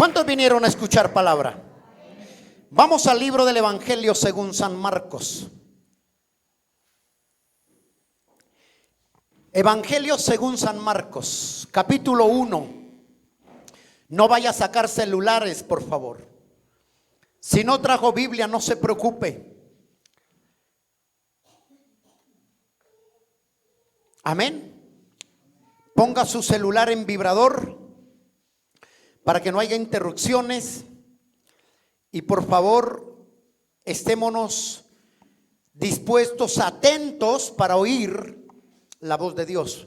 ¿Cuántos vinieron a escuchar palabra? Vamos al libro del Evangelio según San Marcos. Evangelio según San Marcos, capítulo 1. No vaya a sacar celulares, por favor. Si no trajo Biblia, no se preocupe. Amén. Ponga su celular en vibrador para que no haya interrupciones. Y por favor, estémonos dispuestos, atentos para oír la voz de Dios.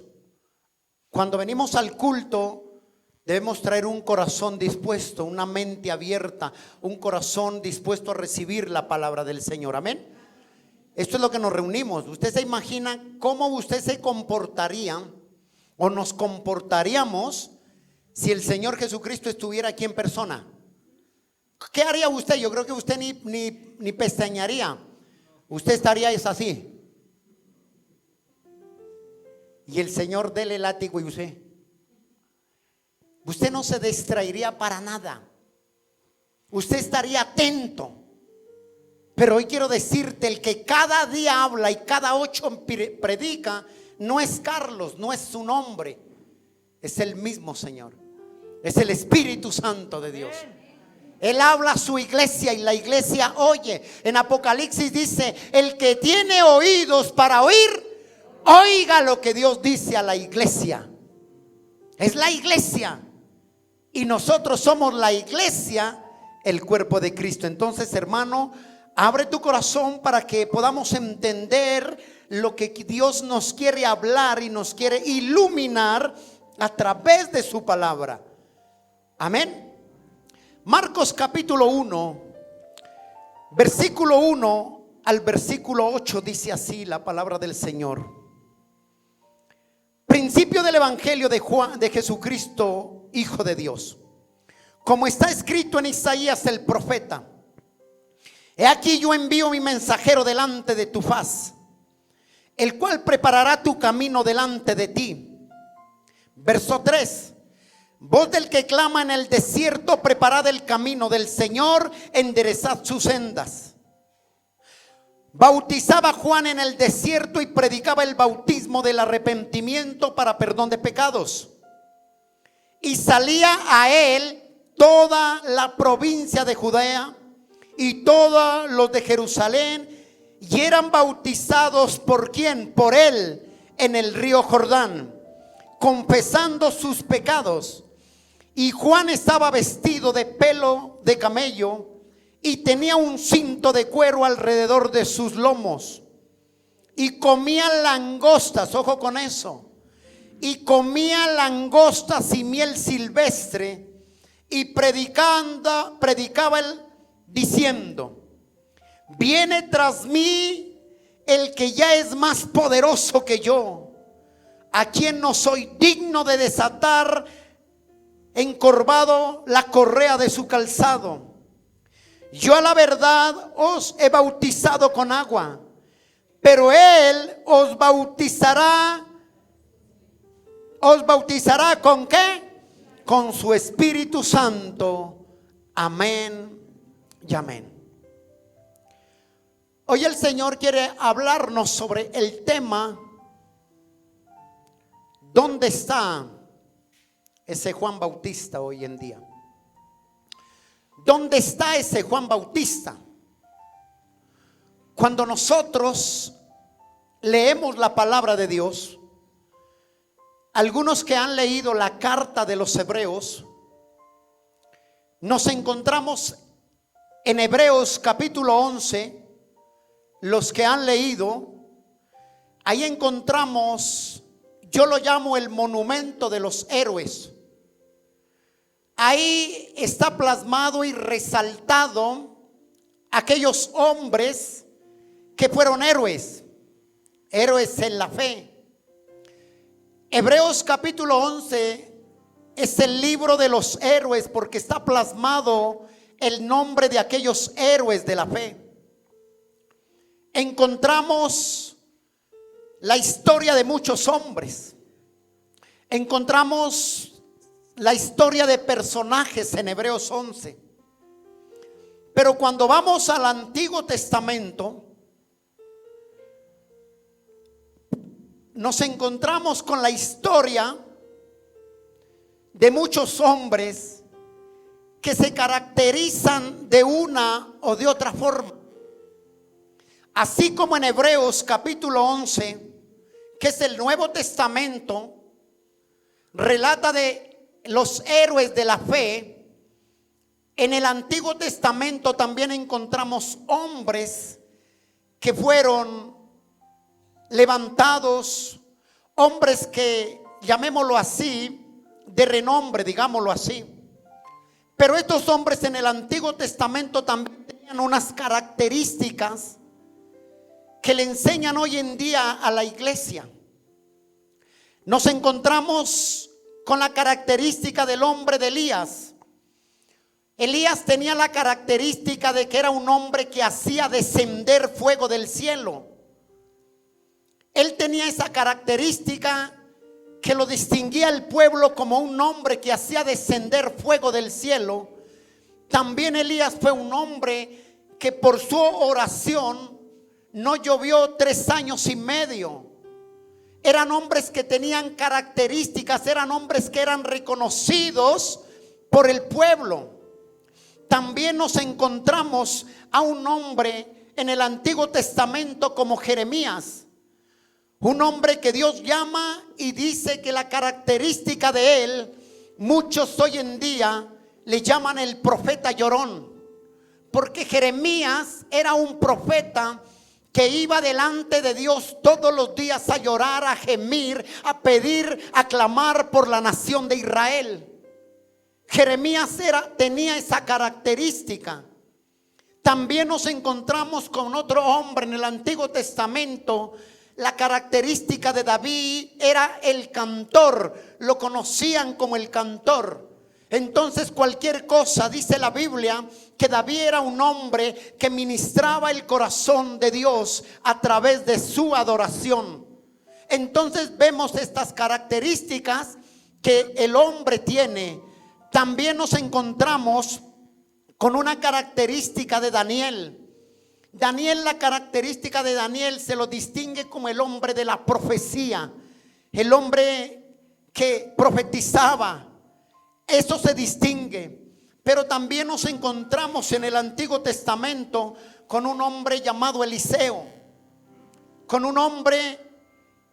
Cuando venimos al culto, debemos traer un corazón dispuesto, una mente abierta, un corazón dispuesto a recibir la palabra del Señor. Amén. Esto es lo que nos reunimos. Usted se imagina cómo usted se comportaría o nos comportaríamos si el Señor Jesucristo estuviera aquí en persona. ¿Qué haría usted? Yo creo que usted ni pestañaría. Usted estaría así. Y el Señor dele látigo y usted no se distraería para nada. Usted estaría atento. Pero hoy quiero decirte, el que cada día habla y cada 8 predica, no es Carlos, no es su nombre, es el mismo Señor. Es el Espíritu Santo de Dios. Él habla a su iglesia y la iglesia oye. En Apocalipsis dice: el que tiene oídos para oír, oiga lo que Dios dice a la iglesia. Es la iglesia. Y nosotros somos la iglesia, el cuerpo de Cristo. Entonces, hermano, abre tu corazón para que podamos entender lo que Dios nos quiere hablar y nos quiere iluminar a través de su palabra. Amén. Marcos capítulo 1, versículo 1 al versículo 8 dice así la palabra del Señor. Principio del Evangelio de Juan, de Jesucristo, Hijo de Dios. Como está escrito en Isaías el profeta: he aquí yo envío mi mensajero delante de tu faz, el cual preparará tu camino delante de ti. Verso 3. Voz del que clama en el desierto: preparad el camino del Señor, enderezad sus sendas. Bautizaba Juan en el desierto y predicaba el bautismo del arrepentimiento para perdón de pecados. Y salía a él toda la provincia de Judea y todos los de Jerusalén, y eran bautizados ¿por quién? Por él en el río Jordán, confesando sus pecados. Y Juan estaba vestido de pelo de camello y tenía un cinto de cuero alrededor de sus lomos, y comía langostas, ojo con eso, y comía langostas y miel silvestre, y predicaba él diciendo: viene tras mí el que ya es más poderoso que yo, a quien no soy digno de desatar encorvado la correa de su calzado. Yo a la verdad os he bautizado con agua, pero él os bautizará ¿con qué? Con su Espíritu Santo. Amén y amén. Hoy el Señor quiere hablarnos sobre el tema: ¿dónde está ese Juan Bautista hoy en día? ¿Dónde está ese Juan Bautista? Cuando nosotros leemos la palabra de Dios, algunos que han leído la carta de los Hebreos, nos encontramos en Hebreos capítulo 11. Los que han leído, ahí encontramos, yo lo llamo el monumento de los héroes. Ahí está plasmado y resaltado aquellos hombres que fueron héroes en la fe. Hebreos capítulo 11 es el libro de los héroes porque está plasmado el nombre de aquellos héroes de la fe. Encontramos la historia de muchos hombres. Encontramos la historia de personajes en Hebreos 11. Pero cuando vamos al Antiguo Testamento, nos encontramos con la historia de muchos hombres que se caracterizan de una o de otra forma. Así como en Hebreos capítulo 11, que es el Nuevo Testamento, relata de los héroes de la fe. En el Antiguo Testamento también encontramos hombres que fueron levantados, hombres que, llamémoslo así, de renombre, digámoslo así. Pero estos hombres en el Antiguo Testamento también tenían unas características que le enseñan hoy en día a la iglesia. Nos encontramos con la característica del hombre de Elías. Elías tenía la característica de que era un hombre que hacía descender fuego del cielo. Él tenía esa característica que lo distinguía al pueblo como un hombre que hacía descender fuego del cielo. También Elías fue un hombre que por su oración no llovió 3 años y medio. Eran hombres que tenían características, eran hombres que eran reconocidos por el pueblo. También nos encontramos a un hombre en el Antiguo Testamento como Jeremías. Un hombre que Dios llama y dice que la característica de él, muchos hoy en día le llaman el profeta llorón. Porque Jeremías era un profeta que iba delante de Dios todos los días a llorar, a gemir, a pedir, a clamar por la nación de Israel. Jeremías tenía esa característica. También nos encontramos con otro hombre en el Antiguo Testamento. La característica de David era el cantor, lo conocían como el cantor. Entonces cualquier cosa, dice la Biblia, que David era un hombre que ministraba el corazón de Dios a través de su adoración. Entonces vemos estas características que el hombre tiene. También nos encontramos con una característica de Daniel. Daniel, la característica de Daniel se lo distingue como el hombre de la profecía, el hombre que profetizaba. Eso se distingue. Pero también nos encontramos en el Antiguo Testamento con un hombre llamado Eliseo, con un hombre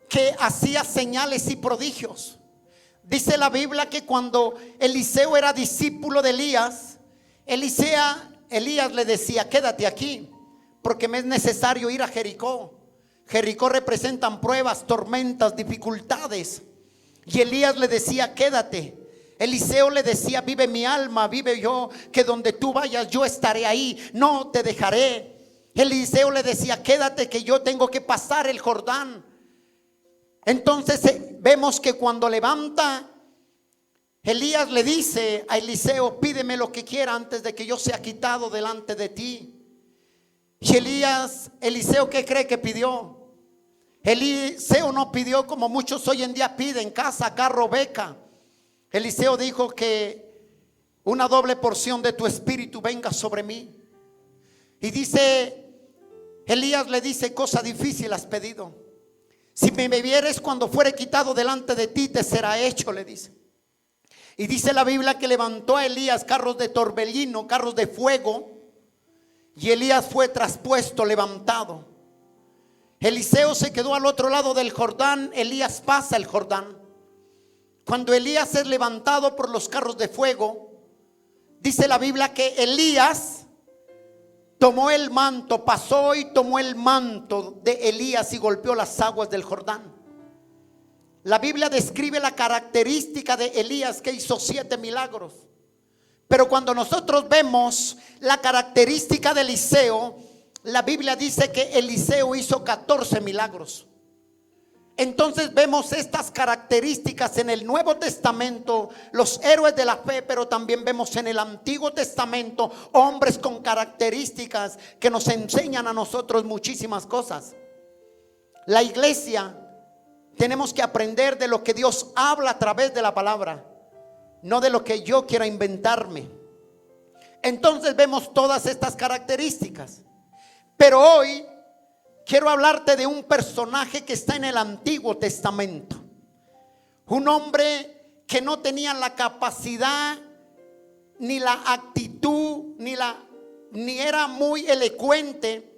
que hacía señales y prodigios. Dice la Biblia que cuando Eliseo era discípulo de Elías, Elías le decía: quédate aquí, porque me es necesario ir a Jericó. Jericó representan pruebas, tormentas, dificultades. Y Elías le decía: quédate. Eliseo le decía: vive mi alma, vive yo, que donde tú vayas yo estaré ahí, no te dejaré. Eliseo le decía: quédate, que yo tengo que pasar el Jordán. Entonces vemos que cuando levanta, Elías le dice a Eliseo: pídeme lo que quiera antes de que yo sea quitado delante de ti. Y Eliseo, ¿qué cree que pidió? Eliseo no pidió como muchos hoy en día piden: casa, carro, beca. Eliseo dijo que una doble porción de tu espíritu venga sobre mí. Y dice, Elías le dice: cosa difícil has pedido. Si me vieres cuando fuere quitado delante de ti, te será hecho, le dice. Y dice la Biblia que levantó a Elías carros de torbellino, carros de fuego, y Elías fue traspuesto, levantado. Eliseo se quedó al otro lado del Jordán. Elías pasa el Jordán. Cuando Elías es levantado por los carros de fuego, dice la Biblia que Elías tomó el manto, pasó y tomó el manto de Elías y golpeó las aguas del Jordán. La Biblia describe la característica de Elías, que hizo 7 milagros. Pero cuando nosotros vemos la característica de Eliseo, la Biblia dice que Eliseo hizo 14 milagros. Entonces vemos estas características en el Nuevo Testamento, los héroes de la fe, pero también vemos en el Antiguo Testamento hombres con características que nos enseñan a nosotros muchísimas cosas. La iglesia, tenemos que aprender de lo que Dios habla a través de la palabra. no de lo que yo quiera inventarme. Entonces vemos todas estas características. Pero hoy quiero hablarte de un personaje que está en el Antiguo Testamento. Un hombre que no tenía la capacidad, ni la actitud, ni era muy elocuente.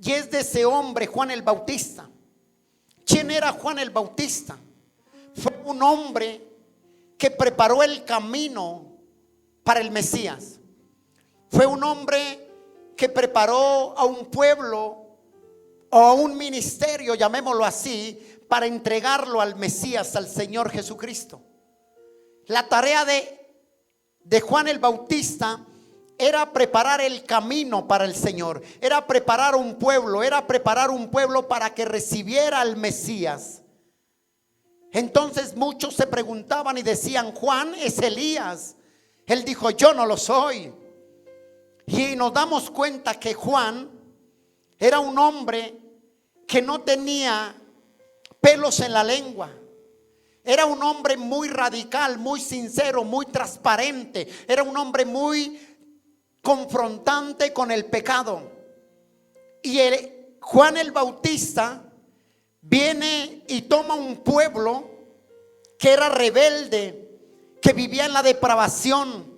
Y es de ese hombre, Juan el Bautista. ¿Quién era Juan el Bautista? Fue un hombre que preparó el camino para el Mesías. Fue un hombre que preparó a un pueblo o a un ministerio, llamémoslo así, para entregarlo al Mesías, al Señor Jesucristo. La tarea de Juan el Bautista era preparar el camino para el Señor, era preparar un pueblo para que recibiera al Mesías. Entonces muchos se preguntaban y decían: Juan es Elías. Él dijo: yo no lo soy. Y nos damos cuenta que Juan era un hombre que no tenía pelos en la lengua. Era un hombre muy radical, muy sincero, muy transparente. Era un hombre muy confrontante con el pecado. Y Juan el Bautista viene y toma un pueblo que era rebelde, que vivía en la depravación.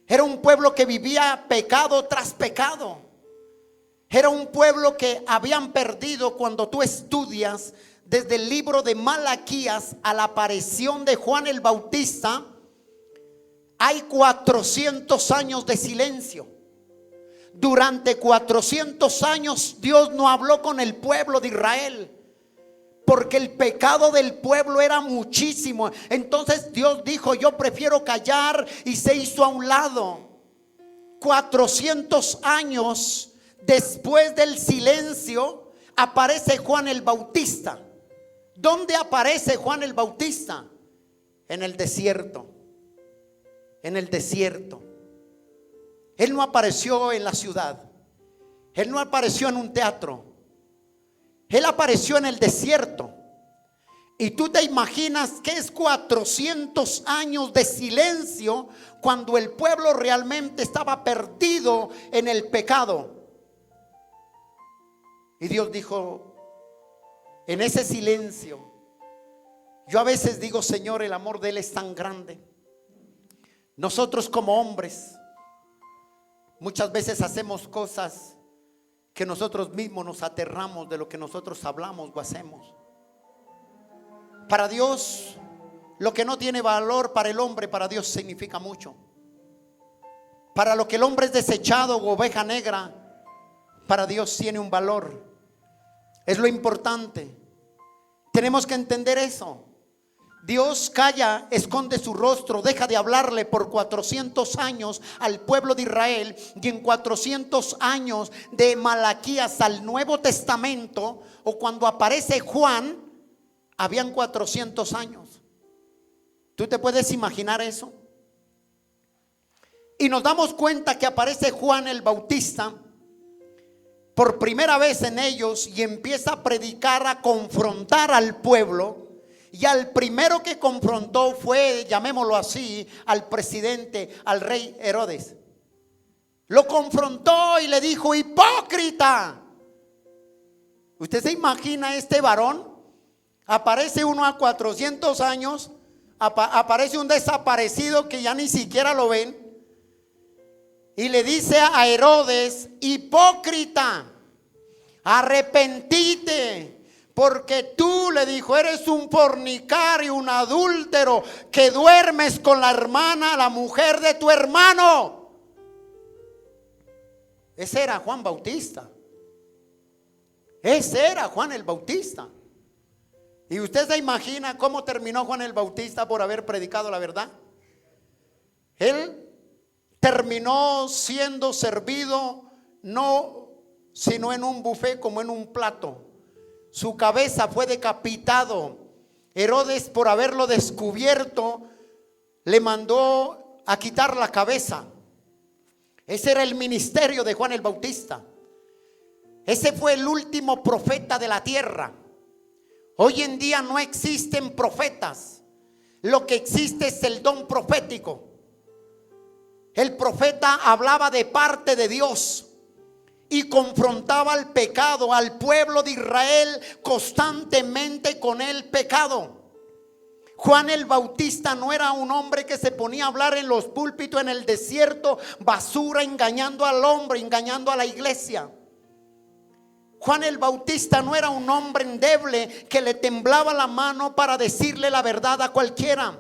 Era un pueblo que vivía pecado tras pecado. Era un pueblo que habían perdido. Cuando tú estudias desde el libro de Malaquías a la aparición de Juan el Bautista, hay 400 años de silencio. Durante 400 años Dios no habló con el pueblo de Israel, porque el pecado del pueblo era muchísimo. Entonces Dios dijo: yo prefiero callar, y se hizo a un lado. 400 años después del silencio aparece Juan el Bautista. ¿Dónde aparece Juan el Bautista? En el desierto. En el desierto. Él no apareció en la ciudad. Él no apareció en un teatro. Él apareció en el desierto. Y tú te imaginas que es 400 años de silencio, cuando el pueblo realmente estaba perdido en el pecado. Y Dios dijo, en ese silencio, yo a veces digo: Señor, el amor de Él es tan grande. Nosotros como hombres muchas veces hacemos cosas que nosotros mismos nos aterramos de lo que nosotros hablamos o hacemos. Para Dios, lo que no tiene valor para el hombre, para Dios significa mucho. Para lo que el hombre es desechado o oveja negra, para Dios tiene un valor. Es lo importante. Tenemos que entender eso. Dios calla, esconde su rostro, deja de hablarle por 400 años al pueblo de Israel. Y en 400 años de Malaquías al Nuevo Testamento, o cuando aparece Juan, habían 400 años. ¿Tú te puedes imaginar eso? Y nos damos cuenta que aparece Juan el Bautista por primera vez en ellos y empieza a predicar, a confrontar al pueblo. Y al primero que confrontó fue, llamémoslo así, al presidente, al rey Herodes. Lo confrontó y le dijo: hipócrita. ¿Usted se imagina este varón? Aparece uno a 400 años, aparece un desaparecido que ya ni siquiera lo ven, y le dice a Herodes: hipócrita, arrepentite. Porque tú, le dijo, eres un fornicario, un adúltero, que duermes con la hermana, la mujer de tu hermano. Ese era Juan Bautista. Ese era Juan el Bautista. ¿Y usted se imagina cómo terminó Juan el Bautista por haber predicado la verdad? Él terminó siendo servido no sino en un buffet, como en un plato. Su cabeza fue decapitado. Herodes, por haberlo descubierto, le mandó a quitar la cabeza. Ese era el ministerio de Juan el Bautista. Ese fue el último profeta de la tierra. Hoy en día no existen profetas. Lo que existe es el don profético. El profeta hablaba de parte de Dios y confrontaba al pecado, al pueblo de Israel constantemente con el pecado. Juan el Bautista no era un hombre que se ponía a hablar en los púlpitos en el desierto, basura, engañando al hombre, engañando a la iglesia. Juan el Bautista no era un hombre endeble que le temblaba la mano para decirle la verdad a cualquiera.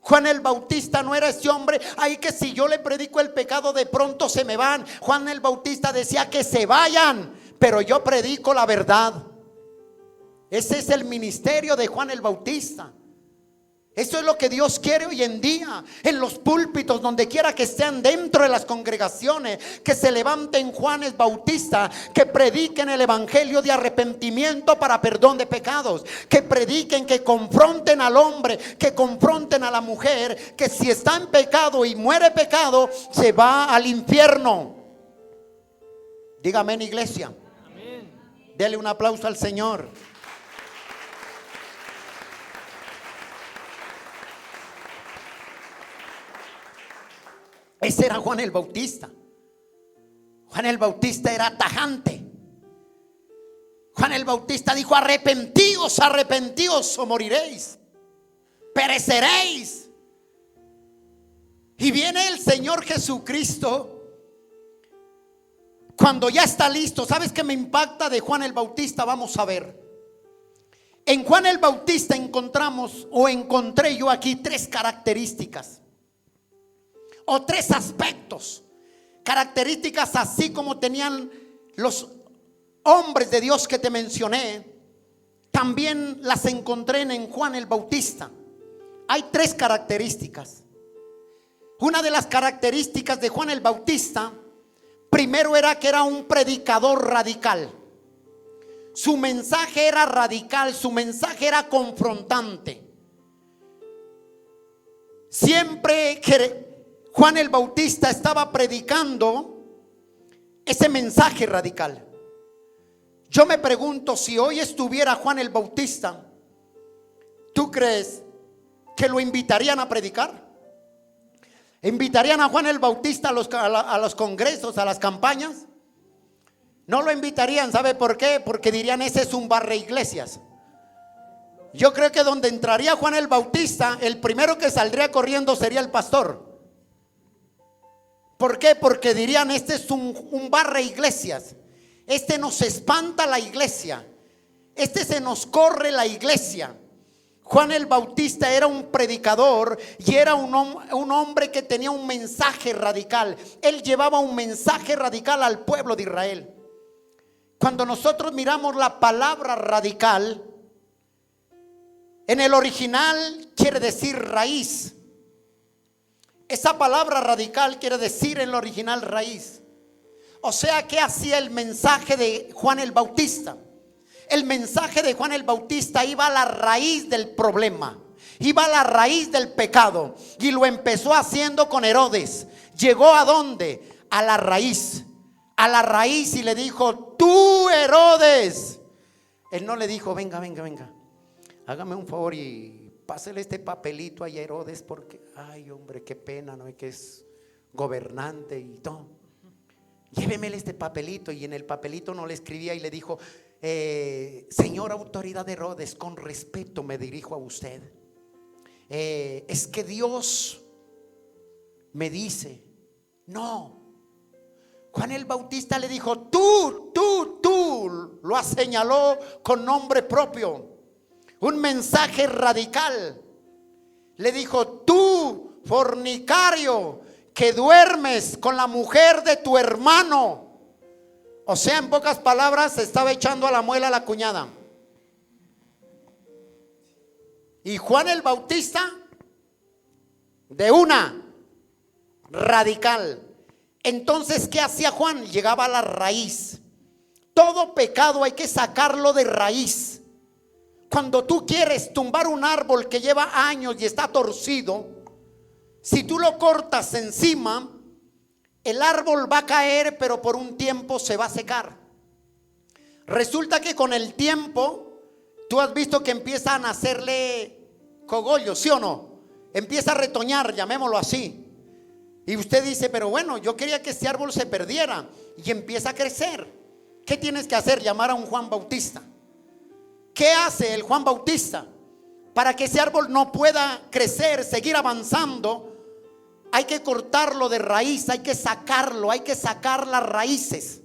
Juan el Bautista no era ese hombre, ay, que si yo le predico el pecado de pronto se me van. Juan el Bautista decía que se vayan, pero yo predico la verdad. Ese es el ministerio de Juan el Bautista. Eso es lo que Dios quiere hoy en día, en los púlpitos, donde quiera que estén, dentro de las congregaciones, que se levanten Juanes Bautista, que prediquen el evangelio de arrepentimiento para perdón de pecados, que prediquen, que confronten al hombre, que confronten a la mujer, que si está en pecado y muere pecado, se va al infierno. Dígame, en iglesia. Amén. Dele un aplauso al Señor. Ese era Juan el Bautista. Juan el Bautista era tajante. Juan el Bautista dijo: arrepentíos, arrepentíos o moriréis, pereceréis. Y viene el Señor Jesucristo cuando ya está listo. ¿Sabes qué me impacta de Juan el Bautista? Vamos a ver. En Juan el Bautista encontramos, o encontré yo aquí, tres características o tres aspectos, características así como tenían los hombres de Dios que te mencioné. También las encontré en Juan el Bautista. Hay tres características. Una de las características de Juan el Bautista, primero, era que era un predicador radical. Su mensaje era radical, su mensaje era confrontante. Siempre que Juan el Bautista estaba predicando ese mensaje radical. Yo me pregunto, si hoy estuviera Juan el Bautista, ¿tú crees que lo invitarían a predicar? ¿Invitarían a Juan el Bautista a los congresos, a las campañas? No lo invitarían. ¿Sabe por qué? Porque dirían: ese es un barre iglesias. Yo creo que donde entraría Juan el Bautista, el primero que saldría corriendo sería el pastor. ¿Por qué? Porque dirían: este es un barre iglesias. Este nos espanta la iglesia. Este se nos corre la iglesia. Juan el Bautista era un predicador y era un hombre que tenía un mensaje radical. Él llevaba un mensaje radical al pueblo de Israel. Cuando nosotros miramos la palabra radical, en el original quiere decir raíz. Esa palabra radical quiere decir en el original raíz. O sea, ¿qué hacía el mensaje de Juan el Bautista? El mensaje de Juan el Bautista iba a la raíz del problema, iba a la raíz del pecado, y lo empezó haciendo con Herodes. Llegó ¿a dónde? A la raíz. A la raíz, y le dijo: tú, Herodes. Él no le dijo: venga, hágame un favor y pásele este papelito a Herodes, porque ay, hombre, qué pena, ¿no? Que es gobernante y todo. Llévemele este papelito. Y en el papelito no le escribía, y le dijo: señor autoridad de Herodes, con respeto me dirijo a usted. Es que Dios me dice. No. Juan el Bautista le dijo: tú lo señaló con nombre propio. Un mensaje radical. Le dijo: tú, fornicario, que duermes con la mujer de tu hermano. O sea, en pocas palabras, se estaba echando a la muela a la cuñada. Y Juan el Bautista, de una, radical. Entonces, ¿qué hacía Juan? Llegaba a la raíz. Todo pecado hay que sacarlo de raíz. Cuando tú quieres tumbar un árbol que lleva años y está torcido, si tú lo cortas encima, el árbol va a caer, pero por un tiempo se va a secar. Resulta que con el tiempo, tú has visto que empiezan a hacerle cogollo, ¿sí o no? Empieza a retoñar, llamémoslo así. Y usted dice, pero bueno, yo quería que este árbol se perdiera. Y empieza a crecer. ¿Qué tienes que hacer? Llamar a un Juan Bautista. ¿Qué hace el Juan Bautista? Para que ese árbol no pueda crecer, seguir avanzando, hay que cortarlo de raíz, hay que sacarlo, hay que sacar las raíces.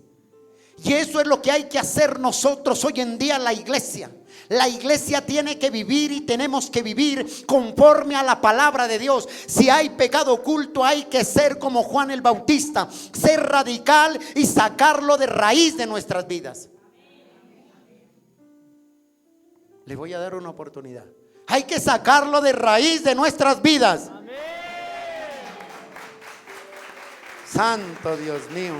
Y eso es lo que hay que hacer nosotros hoy en día en la iglesia. La iglesia tiene que vivir y tenemos que vivir conforme a la palabra de Dios. Si hay pecado oculto, hay que ser como Juan el Bautista, ser radical y sacarlo de raíz de nuestras vidas. Le voy a dar una oportunidad. Hay que sacarlo de raíz de nuestras vidas. Santo Dios mío.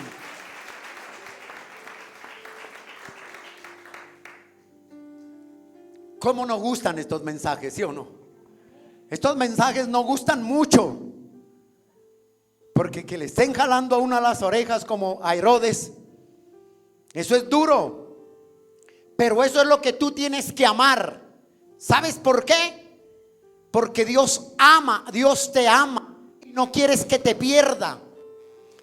¿Cómo nos gustan estos mensajes, sí o no? Estos mensajes nos gustan mucho. Porque que le estén jalando a uno a las orejas como a Herodes, eso es duro. Pero eso es lo que tú tienes que amar. ¿Sabes por qué? Porque Dios ama, Dios te ama. No quieres que te pierda.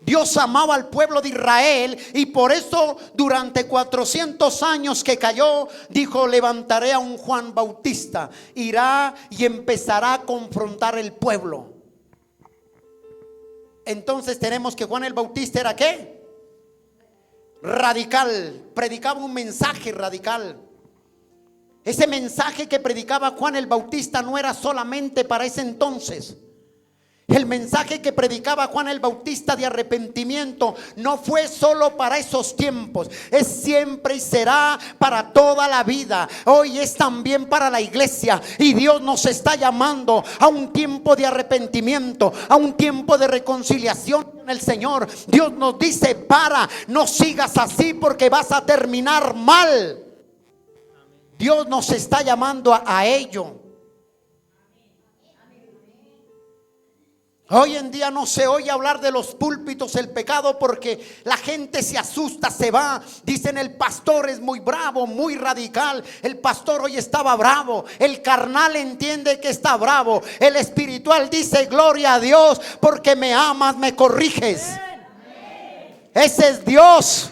Dios amaba al pueblo de Israel y por eso durante 400 años que cayó, dijo: levantaré a un Juan Bautista, irá y empezará a confrontar el pueblo. Entonces tenemos que Juan el Bautista era ¿qué? Radical, predicaba un mensaje radical. Ese mensaje que predicaba Juan el Bautista no era solamente para ese entonces. El mensaje que predicaba Juan el Bautista de arrepentimiento no fue solo para esos tiempos, es siempre y será para toda la vida. Hoy es también para la iglesia y Dios nos está llamando a un tiempo de arrepentimiento, a un tiempo de reconciliación con el Señor. Dios nos dice: para, no sigas así porque vas a terminar mal. Dios nos está llamando a ello. Hoy en día no se oye hablar de los púlpitos el pecado porque la gente se asusta, se va. Dicen: el pastor es muy bravo, muy radical. El pastor hoy estaba bravo. El carnal entiende que está bravo. El espiritual dice: gloria a Dios porque me amas, me corriges. Ese es Dios.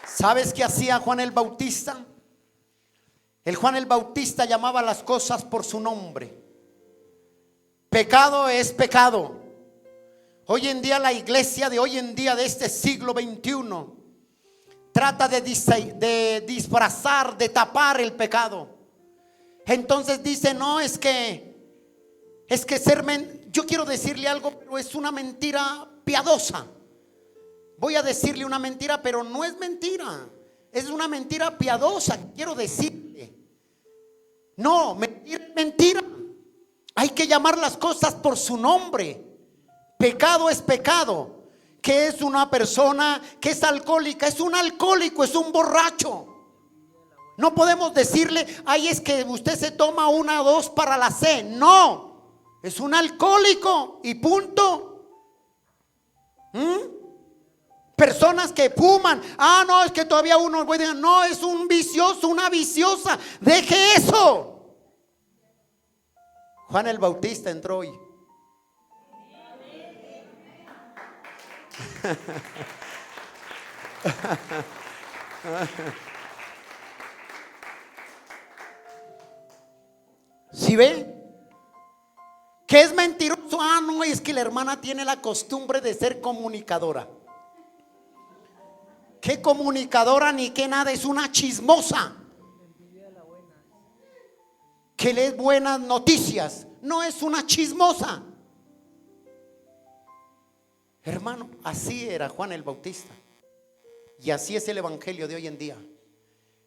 ¿Sabes qué hacía Juan el Bautista? El Juan el Bautista llamaba las cosas por su nombre. Pecado es pecado. Hoy en día la iglesia de hoy en día de este siglo XXI trata de disfrazar, de tapar el pecado. Entonces dice: no, es que yo quiero decirle algo, pero es una mentira piadosa. Voy a decirle una mentira, pero no es mentira. Es una mentira piadosa, quiero decirle. No, mentira es mentira. Hay que llamar las cosas por su nombre. Pecado es pecado. ¿Qué es una persona que es alcohólica? Es un alcohólico, es un borracho. No podemos decirle: ay, es que usted se toma 1 o 2 para la C. No, es un alcohólico y punto. Personas que fuman: ah, no, es que todavía uno puede decir, no, es un vicioso, una viciosa. Deje eso. Juan el Bautista entró hoy. ¿Sí ve? ¿Qué es mentiroso? Ah, no, es que la hermana tiene la costumbre de ser comunicadora. ¿Qué comunicadora ni qué nada? Es una chismosa que lee buenas noticias. No, es una chismosa. Hermano, así era Juan el Bautista. Y así es el evangelio de hoy en día.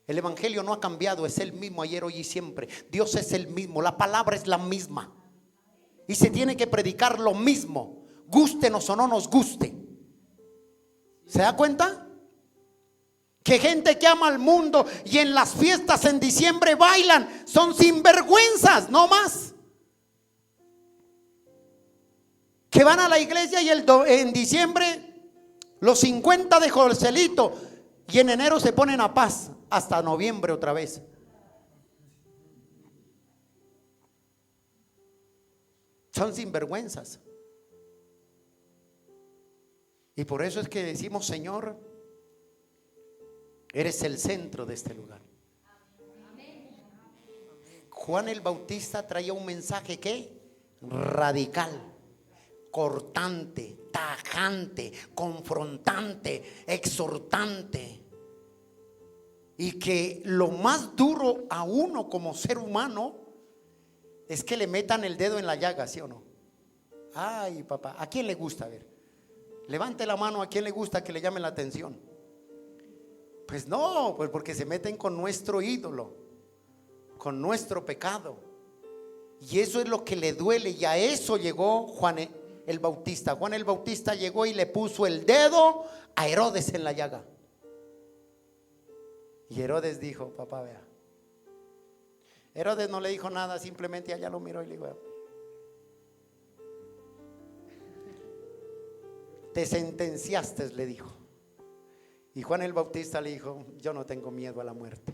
El evangelio no ha cambiado, es el mismo ayer, hoy y siempre. Dios es el mismo, la palabra es la misma. Y se tiene que predicar lo mismo, gústenos o no nos guste. ¿Se da cuenta? Que gente que ama al mundo y en las fiestas en diciembre bailan, son sinvergüenzas, no más. Que van a la iglesia y en diciembre los 50 de Joselito Y en enero se ponen a paz hasta noviembre otra vez. Son sinvergüenzas. Y por eso es que decimos: Señor, eres el centro de este lugar. Juan el Bautista traía un mensaje que radical, cortante, tajante, confrontante, exhortante, y que lo más duro a uno como ser humano es que le metan el dedo en la llaga, ¿sí o no? Ay, papá, ¿a quién le gusta? A ver, levante la mano, ¿a quién le gusta que le llamen la atención? Pues no, pues porque se meten con nuestro ídolo, con nuestro pecado, y eso es lo que le duele. Y a eso llegó Juan el Bautista. Juan el Bautista llegó y le puso el dedo a Herodes en la llaga. Y Herodes dijo: papá, vea. Herodes no le dijo nada, simplemente allá lo miró y le dijo: te sentenciaste, le dijo. Y Juan el Bautista le dijo: yo no tengo miedo a la muerte.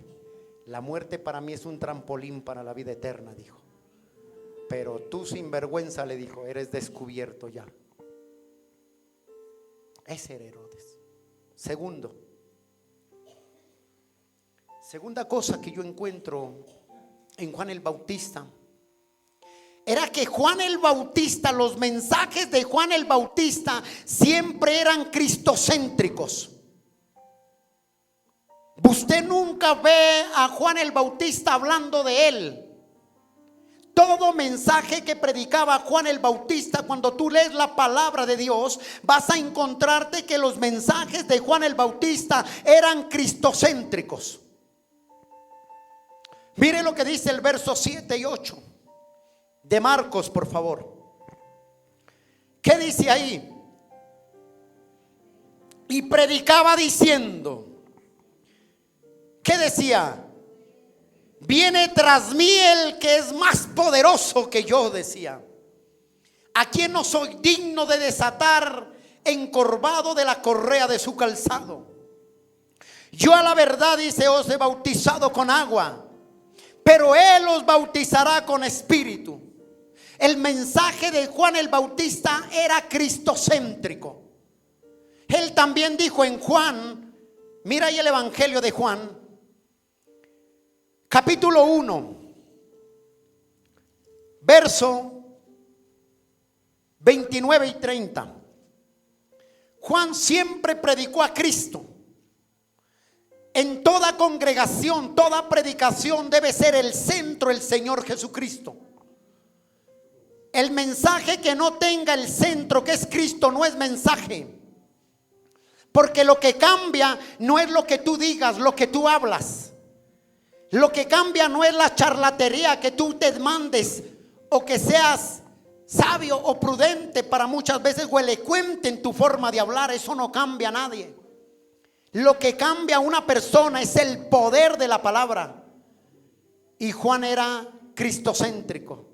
La muerte para mí es un trampolín para la vida eterna, dijo. Pero tú, sinvergüenza, le dijo, eres descubierto ya. Ese era Herodes. Segunda cosa que yo encuentro en Juan el Bautista era que Juan el Bautista, los mensajes de Juan el Bautista siempre eran cristocéntricos. Usted nunca ve a Juan el Bautista hablando de él. Todo mensaje que predicaba Juan el Bautista, cuando tú lees la palabra de Dios, vas a encontrarte que los mensajes de Juan el Bautista eran cristocéntricos. Mire lo que dice el verso 7 y 8 de Marcos, por favor. ¿Qué dice ahí? Y predicaba diciendo, ¿qué decía? Viene tras mí el que es más poderoso que yo, decía, a quien no soy digno de desatar encorvado de la correa de su calzado. Yo a la verdad, dice, os he bautizado con agua, pero él os bautizará con espíritu. El mensaje de Juan el Bautista era cristocéntrico. Él también dijo en Juan, mira ahí el evangelio de Juan, capítulo 1, verso 29 y 30. Juan siempre predicó a Cristo. En toda congregación, toda predicación debe ser el centro, el Señor Jesucristo. El mensaje que no tenga el centro, que es Cristo, no es mensaje. Porque lo que cambia no es lo que tú digas, lo que tú hablas. Lo que cambia no es la charlatería que tú te mandes, o que seas sabio o prudente para muchas veces, o elocuente en tu forma de hablar. Eso no cambia a nadie. Lo que cambia a una persona es el poder de la palabra. Y Juan era cristocéntrico.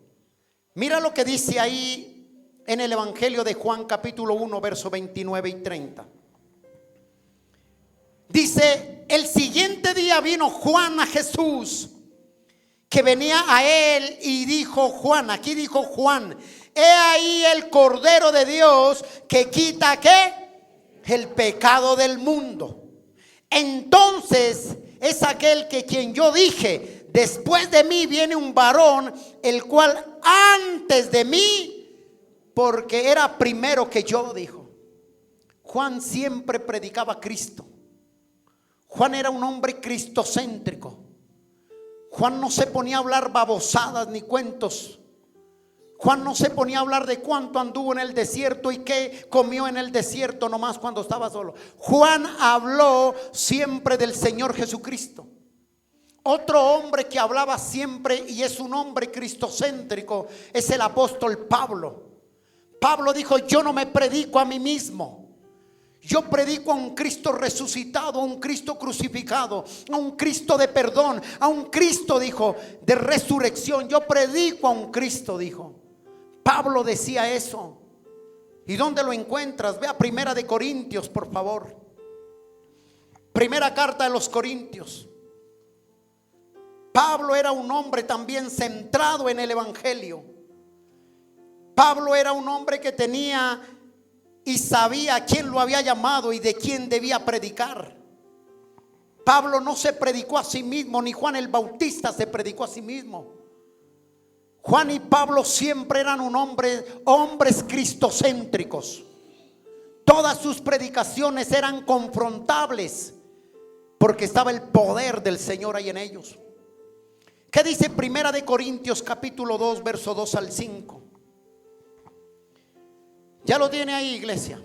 Mira lo que dice ahí en el evangelio de Juan, capítulo 1, verso 29 y 30. Dice, el siguiente día vino Juan a Jesús, que venía a él, y dijo Juan, aquí dijo Juan, he ahí el Cordero de Dios que quita, ¿qué? El pecado del mundo. Entonces es aquel que quien yo dije, después de mí viene un varón, el cual antes de mí, porque era primero que yo, dijo. Juan siempre predicaba a Cristo. Juan era un hombre cristocéntrico. Juan no se ponía a hablar babosadas ni cuentos. Juan no se ponía a hablar de cuánto anduvo en el desierto y qué comió en el desierto nomás cuando estaba solo. Juan habló siempre del Señor Jesucristo. Otro hombre que hablaba siempre y es un hombre cristocéntrico es el apóstol Pablo. Pablo dijo, yo no me predico a mí mismo. Yo predico a un Cristo resucitado, a un Cristo crucificado, a un Cristo de perdón, a un Cristo, dijo, de resurrección. Yo predico a un Cristo, dijo. Pablo decía eso. ¿Y dónde lo encuentras? Ve a Primera de Corintios, por favor. Primera carta de los Corintios. Pablo era un hombre también centrado en el evangelio. Pablo era un hombre que tenía y sabía a quién lo había llamado y de quién debía predicar. Pablo no se predicó a sí mismo, ni Juan el Bautista se predicó a sí mismo. Juan y Pablo siempre eran hombres cristocéntricos. Todas sus predicaciones eran confrontables porque estaba el poder del Señor ahí en ellos. ¿Qué dice Primera de Corintios capítulo 2 verso 2 al 5? Ya lo tiene ahí, iglesia.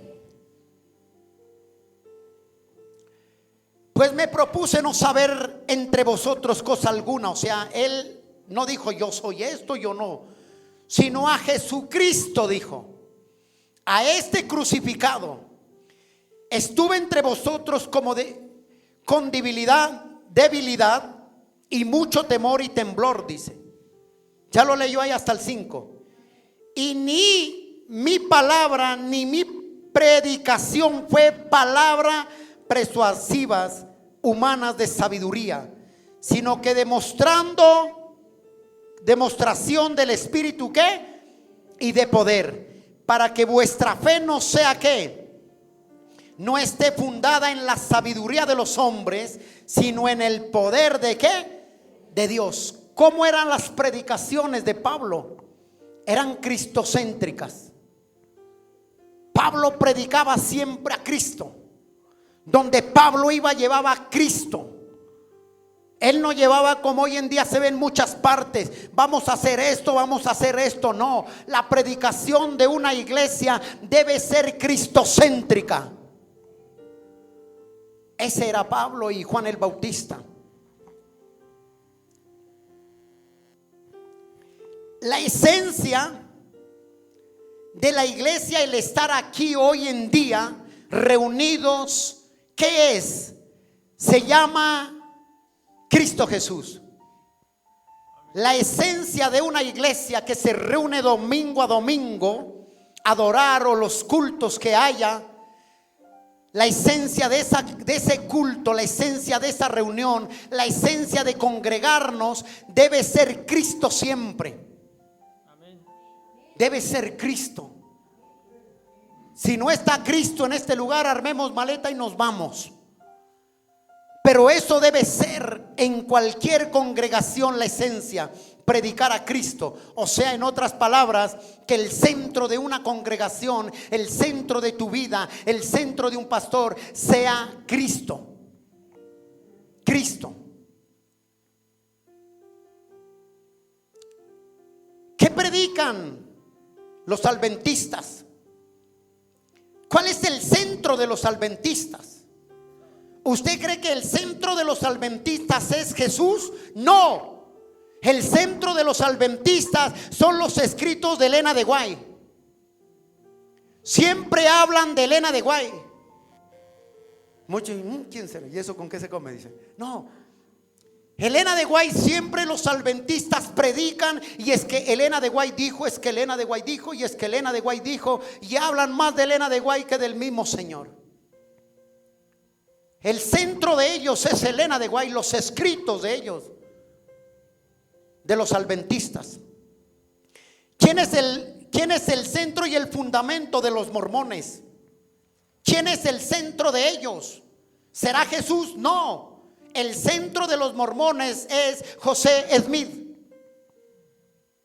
Pues me propuse no saber entre vosotros cosa alguna. O sea, él no dijo yo soy esto, yo no, sino a Jesucristo dijo, a este crucificado. Estuve entre vosotros con debilidad y mucho temor y temblor, dice. Ya lo leyó ahí hasta el 5. Y ni mi palabra ni mi predicación fue palabra persuasivas humanas de sabiduría, sino que demostración del Espíritu y de poder, para que vuestra fe no sea no esté fundada en la sabiduría de los hombres, sino en el poder de Dios. ¿Cómo eran las predicaciones de Pablo? Eran cristocéntricas. Pablo predicaba siempre a Cristo. Donde Pablo iba, llevaba a Cristo. Él no llevaba como hoy en día se ve en muchas partes, vamos a hacer esto, vamos a hacer esto. No, la predicación de una iglesia debe ser cristocéntrica. Ese era Pablo y Juan el Bautista. La esencia de la iglesia, el estar aquí hoy en día reunidos, ¿qué es? Se llama Cristo Jesús. La esencia de una iglesia que se reúne domingo a domingo a adorar, o los cultos que haya, la esencia de ese culto, la esencia de esa reunión, la esencia de congregarnos debe ser Cristo siempre. Debe ser Cristo. Si no está Cristo en este lugar, armemos maleta y nos vamos. Pero eso debe ser en cualquier congregación la esencia, predicar a Cristo. O sea, en otras palabras, que el centro de una congregación, el centro de tu vida, el centro de un pastor sea Cristo. Cristo. ¿Qué predican los adventistas? ¿Cuál es el centro de los adventistas? ¿Usted cree que el centro de los adventistas es Jesús? No. El centro de los adventistas son los escritos de Elena de White. Siempre hablan de Elena de White. Muchos, ¿quién será? ¿Y eso con qué se come? Dice. No. Elena de White, siempre los adventistas predican, y es que Elena de White dijo, es que Elena de White dijo, y es que Elena de White dijo, y hablan más de Elena de White que del mismo Señor. El centro de ellos es Elena de White, los escritos de ellos, de los adventistas. ¿Quién es el centro y el fundamento de los mormones? ¿Quién es el centro de ellos? ¿Será Jesús? No. El centro de los mormones es José Smith.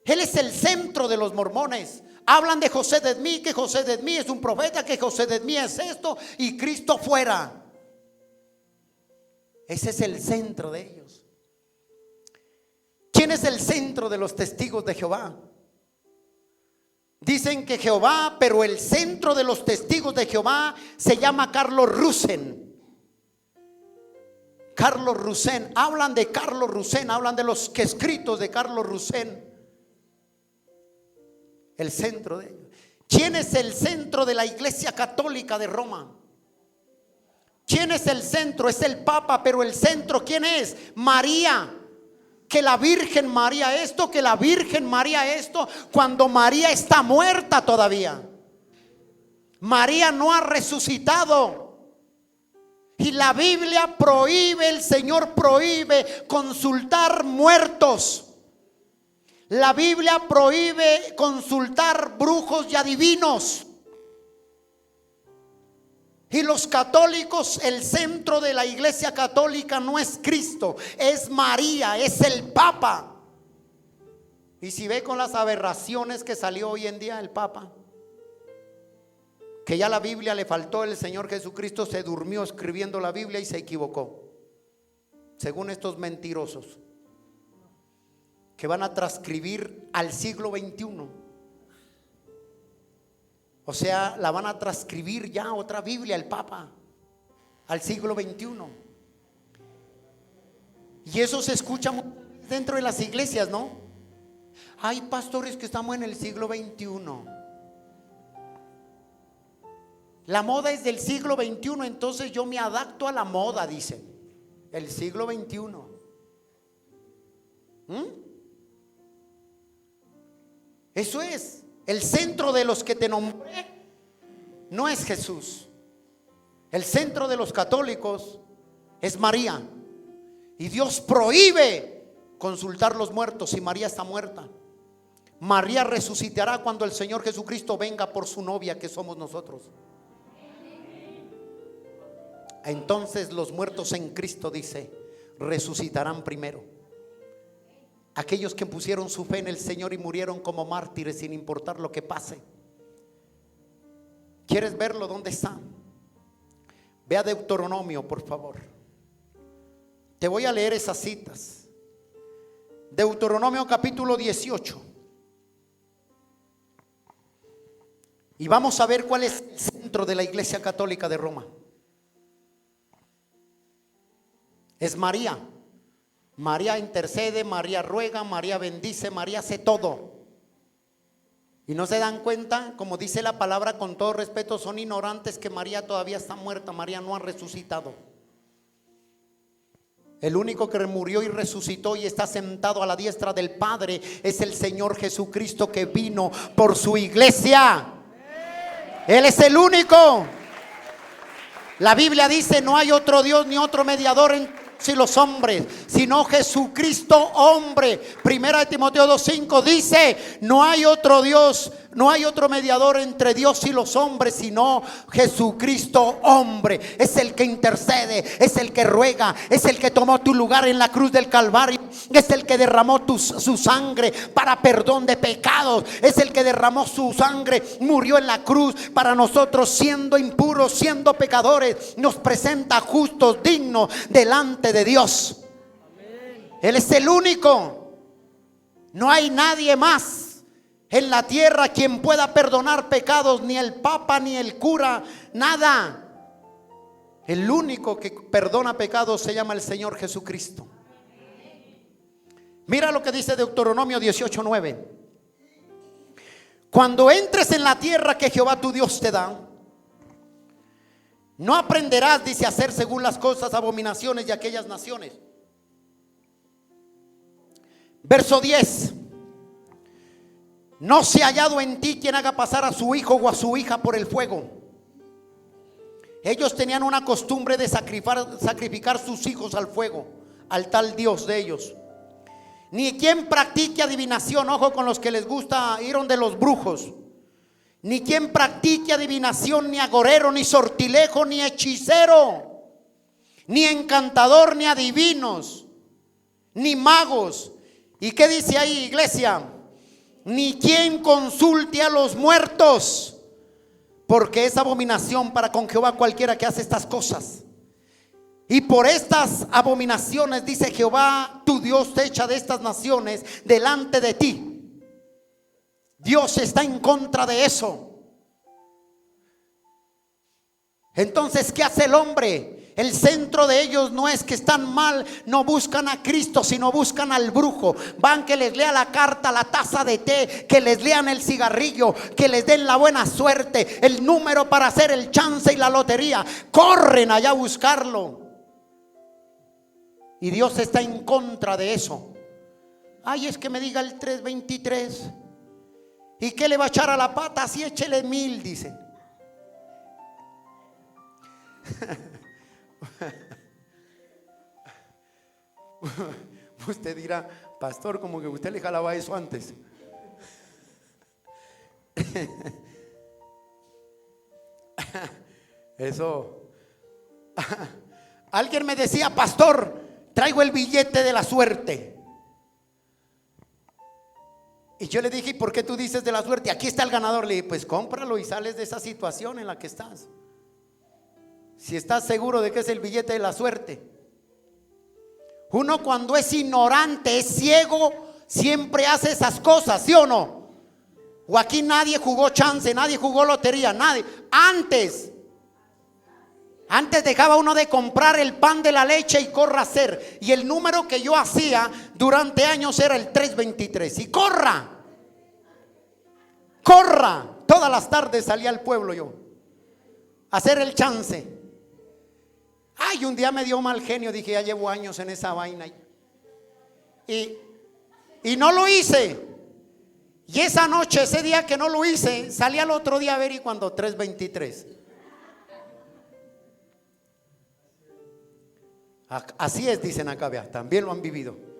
Él es el centro de los mormones. Hablan de José Smith, que José Smith es un profeta, que José Smith es esto y Cristo fuera. Ese es el centro de ellos. ¿Quién es el centro de los testigos de Jehová? Dicen que Jehová, pero el centro de los testigos de Jehová se llama Carlos Rusen. Carlos Rusen, hablan de Carlos Rusen, hablan de los escritos de Carlos Rusen. El centro de ellos. ¿Quién es el centro de la Iglesia Católica de Roma? ¿Quién es el centro? Es el Papa, pero el centro, ¿quién es? María. Que la Virgen María esto, que la Virgen María esto, cuando María está muerta todavía. María no ha resucitado. Y la Biblia prohíbe, el Señor prohíbe consultar muertos. La Biblia prohíbe consultar brujos y adivinos. Y los católicos, el centro de la iglesia católica no es Cristo, es María, es el Papa. Y si ve con las aberraciones que salió hoy en día el Papa, que ya la Biblia le faltó, el Señor Jesucristo se durmió escribiendo la Biblia y se equivocó, según estos mentirosos que van a transcribir al siglo XXI. O sea, la van a transcribir ya otra Biblia, el Papa, al siglo XXI. Y eso se escucha dentro de las iglesias, ¿no? Hay pastores que estamos en el siglo XXI. La moda es del siglo XXI, entonces yo me adapto a la moda, dice. El siglo XXI. Eso es. El centro de los que te nombré no es Jesús. El centro de los católicos es María. Y Dios prohíbe consultar los muertos si María está muerta. María resucitará cuando el Señor Jesucristo venga por su novia, que somos nosotros. Entonces los muertos en Cristo, dice, resucitarán primero. Aquellos que pusieron su fe en el Señor y murieron como mártires sin importar lo que pase. ¿Quieres verlo? ¿Dónde está? Ve a Deuteronomio, por favor. Te voy a leer esas citas. Deuteronomio capítulo 18. Y vamos a ver cuál es el centro de la Iglesia Católica de Roma. Es María. María intercede, María ruega, María bendice, María hace todo. Y no se dan cuenta, como dice la palabra, con todo respeto, son ignorantes que María todavía está muerta. María no ha resucitado. El único que murió y resucitó y está sentado a la diestra del Padre es el Señor Jesucristo, que vino por su iglesia. Él es el único. La Biblia dice: no hay otro Dios ni otro mediador entre los hombres, sino Jesucristo hombre. Primera de Timoteo 2:5 dice: no hay otro Dios, no hay otro mediador entre Dios y los hombres, sino Jesucristo hombre. Es el que intercede, es el que ruega, es el que tomó tu lugar en la cruz del Calvario, es el que derramó su sangre para perdón de pecados, es el que derramó su sangre, murió en la cruz para nosotros, siendo impuros, siendo pecadores, nos presenta justos, dignos delante de Dios. Él es el único. No hay nadie más en la tierra quien pueda perdonar pecados, ni el Papa, ni el cura, nada. El único que perdona pecados se llama el Señor Jesucristo. Mira lo que dice Deuteronomio 18:9. Cuando entres en la tierra que Jehová tu Dios te da, no aprenderás, dice, a hacer según las cosas, abominaciones de aquellas naciones. Verso 10. No se ha hallado en ti quien haga pasar a su hijo o a su hija por el fuego. Ellos tenían una costumbre de sacrificar sus hijos al fuego, al tal Dios de ellos. Ni quien practique adivinación, ojo con los que les gusta ir donde los brujos. Ni quien practique adivinación, ni agorero, ni sortilejo, ni hechicero, ni encantador, ni adivinos, ni magos. ¿Y qué dice ahí, iglesia? Ni quien consulte a los muertos, porque es abominación para con Jehová cualquiera que hace estas cosas. Y por estas abominaciones, dice Jehová tu Dios, te echa de estas naciones delante de ti. Dios está en contra de eso. Entonces, ¿qué hace el hombre? El centro de ellos no es que están mal, no buscan a Cristo, sino buscan al brujo. Van que les lea la carta, la taza de té, que les lean el cigarrillo, que les den la buena suerte, el número para hacer el chance y la lotería. Corren allá a buscarlo. Y Dios está en contra de eso. Ay, es que me diga el 323. ¿Y qué le va a echar a la pata? Así échele 1000, dice. Usted dirá, pastor, como que usted le jalaba eso antes. Eso. Alguien me decía, pastor, traigo el billete de la suerte. Y yo le dije, ¿y por qué tú dices de la suerte? Aquí está el ganador. Le dije, pues cómpralo y sales de esa situación en la que estás. Si estás seguro de que es el billete de la suerte. Uno cuando es ignorante, es ciego, siempre hace esas cosas, ¿sí o no? O aquí nadie jugó chance, nadie jugó lotería, nadie. Antes dejaba uno de comprar el pan de la leche y corra a hacer. Y el número que yo hacía durante años era el 323. Y corra. Todas las tardes salía al pueblo yo a hacer el chance. Ay, un día me dio mal genio. Dije, ya llevo años en esa vaina. Y no lo hice. Y esa noche, ese día que no lo hice, salí al otro día a ver y cuando 323. Así es, dicen acá, vea, también lo han vivido.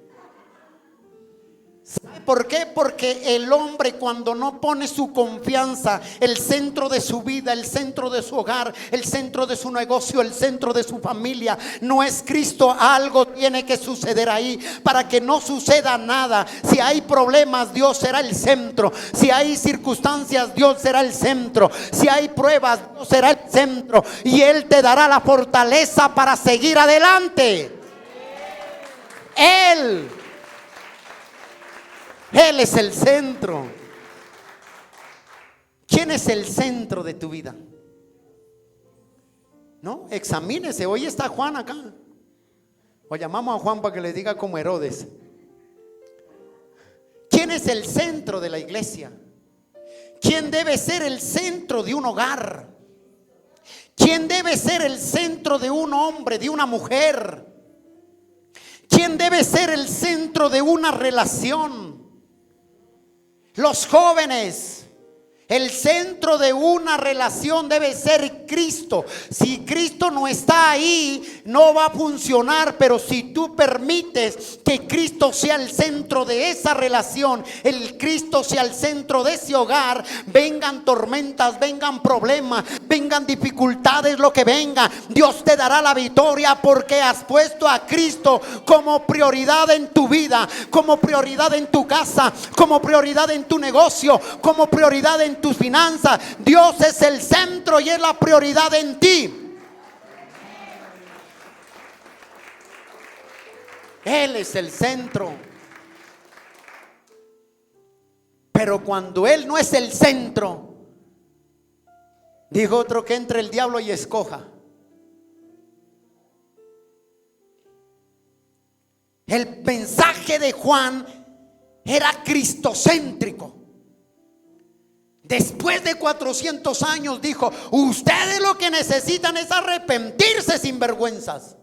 ¿Sabe por qué? Porque el hombre cuando no pone su confianza, el centro de su vida, el centro de su hogar, el centro de su negocio, el centro de su familia, no es Cristo, algo tiene que suceder ahí para que no suceda nada. Si hay problemas, Dios será el centro. Si hay circunstancias, Dios será el centro. Si hay pruebas, Dios será el centro. Y Él te dará la fortaleza para seguir adelante. Él es el centro. ¿Quién es el centro de tu vida? No, examínese. Hoy está Juan acá. O llamamos a Juan para que le diga como Herodes. ¿Quién es el centro de la iglesia? ¿Quién debe ser el centro de un hogar? ¿Quién debe ser el centro de un hombre, de una mujer? ¿Quién debe ser el centro de una relación? Los jóvenes, el centro de una relación debe ser Cristo. Si Cristo no está ahí, no va a funcionar. Pero si tú permites que Cristo sea el centro de esa relación, el Cristo sea el centro de ese hogar, vengan tormentas, vengan problemas, vengan dificultades, lo que venga, Dios te dará la victoria porque has puesto a Cristo como prioridad en tu vida, como prioridad en tu casa, como prioridad en tu negocio, como prioridad en tus finanzas. Dios es el centro y es la prioridad en ti. Él es el centro. Pero cuando Él no es el centro, dijo otro, que entre el diablo y escoja. El mensaje de Juan era cristocéntrico. Después de 400 años dijo, ustedes lo que necesitan es arrepentirse sin vergüenzas.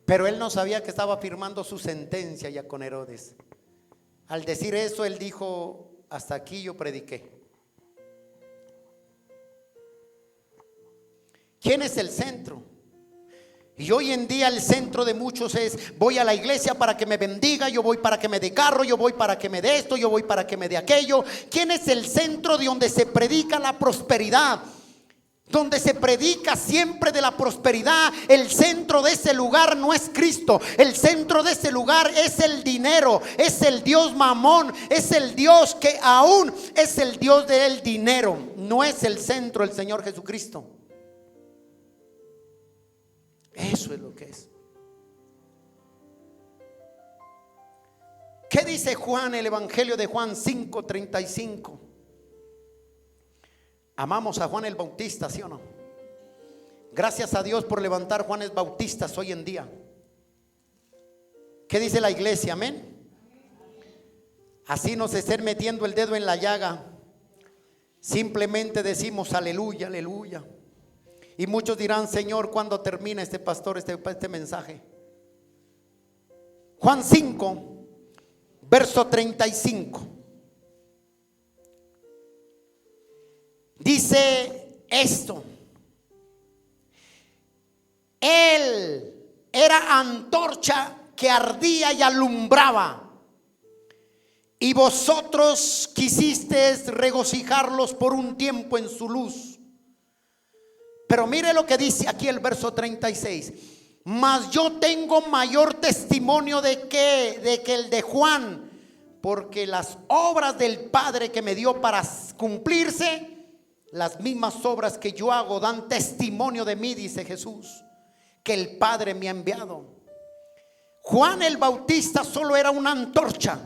Pero él no sabía que estaba firmando su sentencia ya con Herodes. Al decir eso, él dijo, hasta aquí yo prediqué. ¿Quién es el centro? Y hoy en día el centro de muchos es, voy a la iglesia para que me bendiga, yo voy para que me dé carro, yo voy para que me dé esto, yo voy para que me dé aquello. ¿Quién es el centro de donde se predica la prosperidad? Donde se predica siempre de la prosperidad. El centro de ese lugar no es Cristo. El centro de ese lugar es el dinero. Es el Dios Mamón. Es el Dios que aún es el Dios del dinero. No es el centro el Señor Jesucristo. Eso es lo que es. ¿Qué dice Juan, el Evangelio de Juan 5:35? Amamos a Juan el Bautista, ¿sí o no? Gracias a Dios por levantar Juanes Bautistas hoy en día. ¿Qué dice la iglesia? Amén. Así nos estén metiendo el dedo en la llaga, simplemente decimos aleluya, aleluya. Y muchos dirán, Señor, ¿cuándo termina este pastor este mensaje? Juan 5, verso 35. Dice esto: Él era antorcha que ardía y alumbraba, y vosotros quisisteis regocijarlos por un tiempo en su luz. Pero mire lo que dice aquí el verso 36. Mas yo tengo mayor testimonio de que el de Juan, porque las obras del Padre que me dio para cumplirse, las mismas obras que yo hago dan testimonio de mí, dice Jesús, que el Padre me ha enviado. Juan el Bautista solo era una antorcha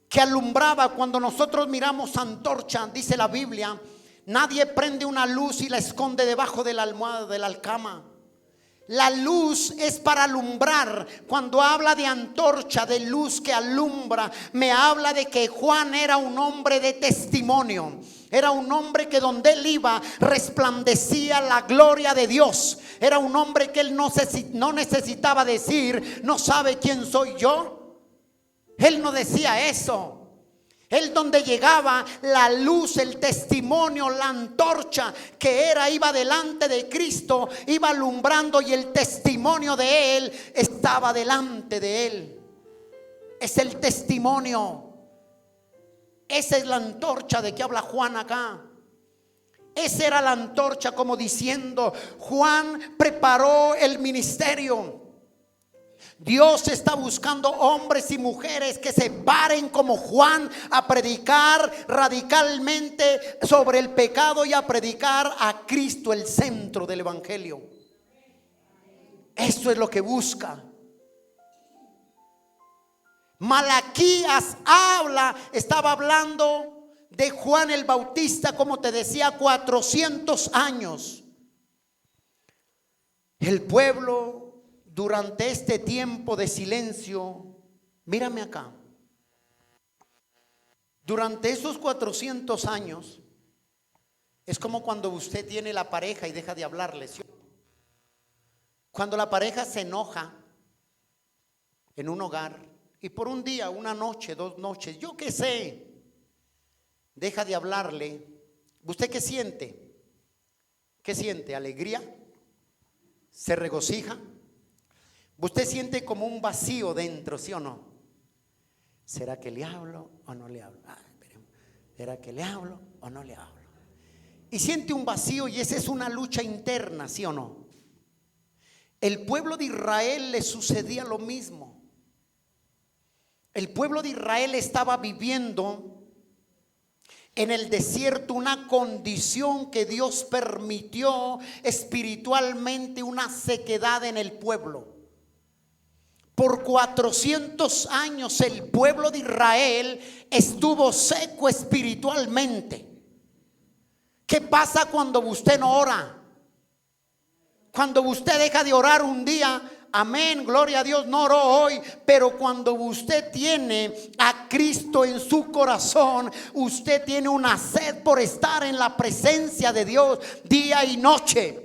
que alumbraba. Cuando nosotros miramos antorcha, dice la Biblia, nadie prende una luz y la esconde debajo de la almohada de la cama. La luz es para alumbrar. Cuando habla de antorcha, de luz que alumbra, me habla de que Juan era un hombre de testimonio. Era un hombre que donde él iba resplandecía la gloria de Dios. Era un hombre que él no necesitaba decir, no sabe quién soy yo. Él no decía eso. Él donde llegaba, la luz, el testimonio, la antorcha que era, iba delante de Cristo, iba alumbrando, y el testimonio de él estaba delante de él. Es el testimonio. Esa es la antorcha de que habla Juan acá. Esa era la antorcha, como diciendo, Juan preparó el ministerio. Dios está buscando hombres y mujeres que se paren como Juan a predicar radicalmente sobre el pecado y a predicar a Cristo, el centro del evangelio. Eso es lo que busca. Malaquías estaba hablando de Juan el Bautista, como te decía, 400 años. El pueblo durante este tiempo de silencio, mírame acá, durante esos 400 años, es como cuando usted tiene la pareja y deja de hablarle, ¿sí? Cuando la pareja se enoja en un hogar y por un día, una noche, 2 noches, yo qué sé, deja de hablarle, ¿usted qué siente? ¿Qué siente? ¿Alegría? ¿Se regocija? Usted siente como un vacío dentro, ¿sí o no? ¿Será que le hablo o no le hablo? ¿Será que le hablo o no le hablo? Y siente un vacío, y esa es una lucha interna, ¿sí o no? El pueblo de Israel le sucedía lo mismo. El pueblo de Israel estaba viviendo en el desierto una condición que Dios permitió espiritualmente, una sequedad en el pueblo. Por 400 años el pueblo de Israel estuvo seco espiritualmente. ¿Qué pasa cuando usted no ora? Cuando usted deja de orar un día, amén, gloria a Dios, no oró hoy, pero cuando usted tiene a Cristo en su corazón, usted tiene una sed por estar en la presencia de Dios día y noche.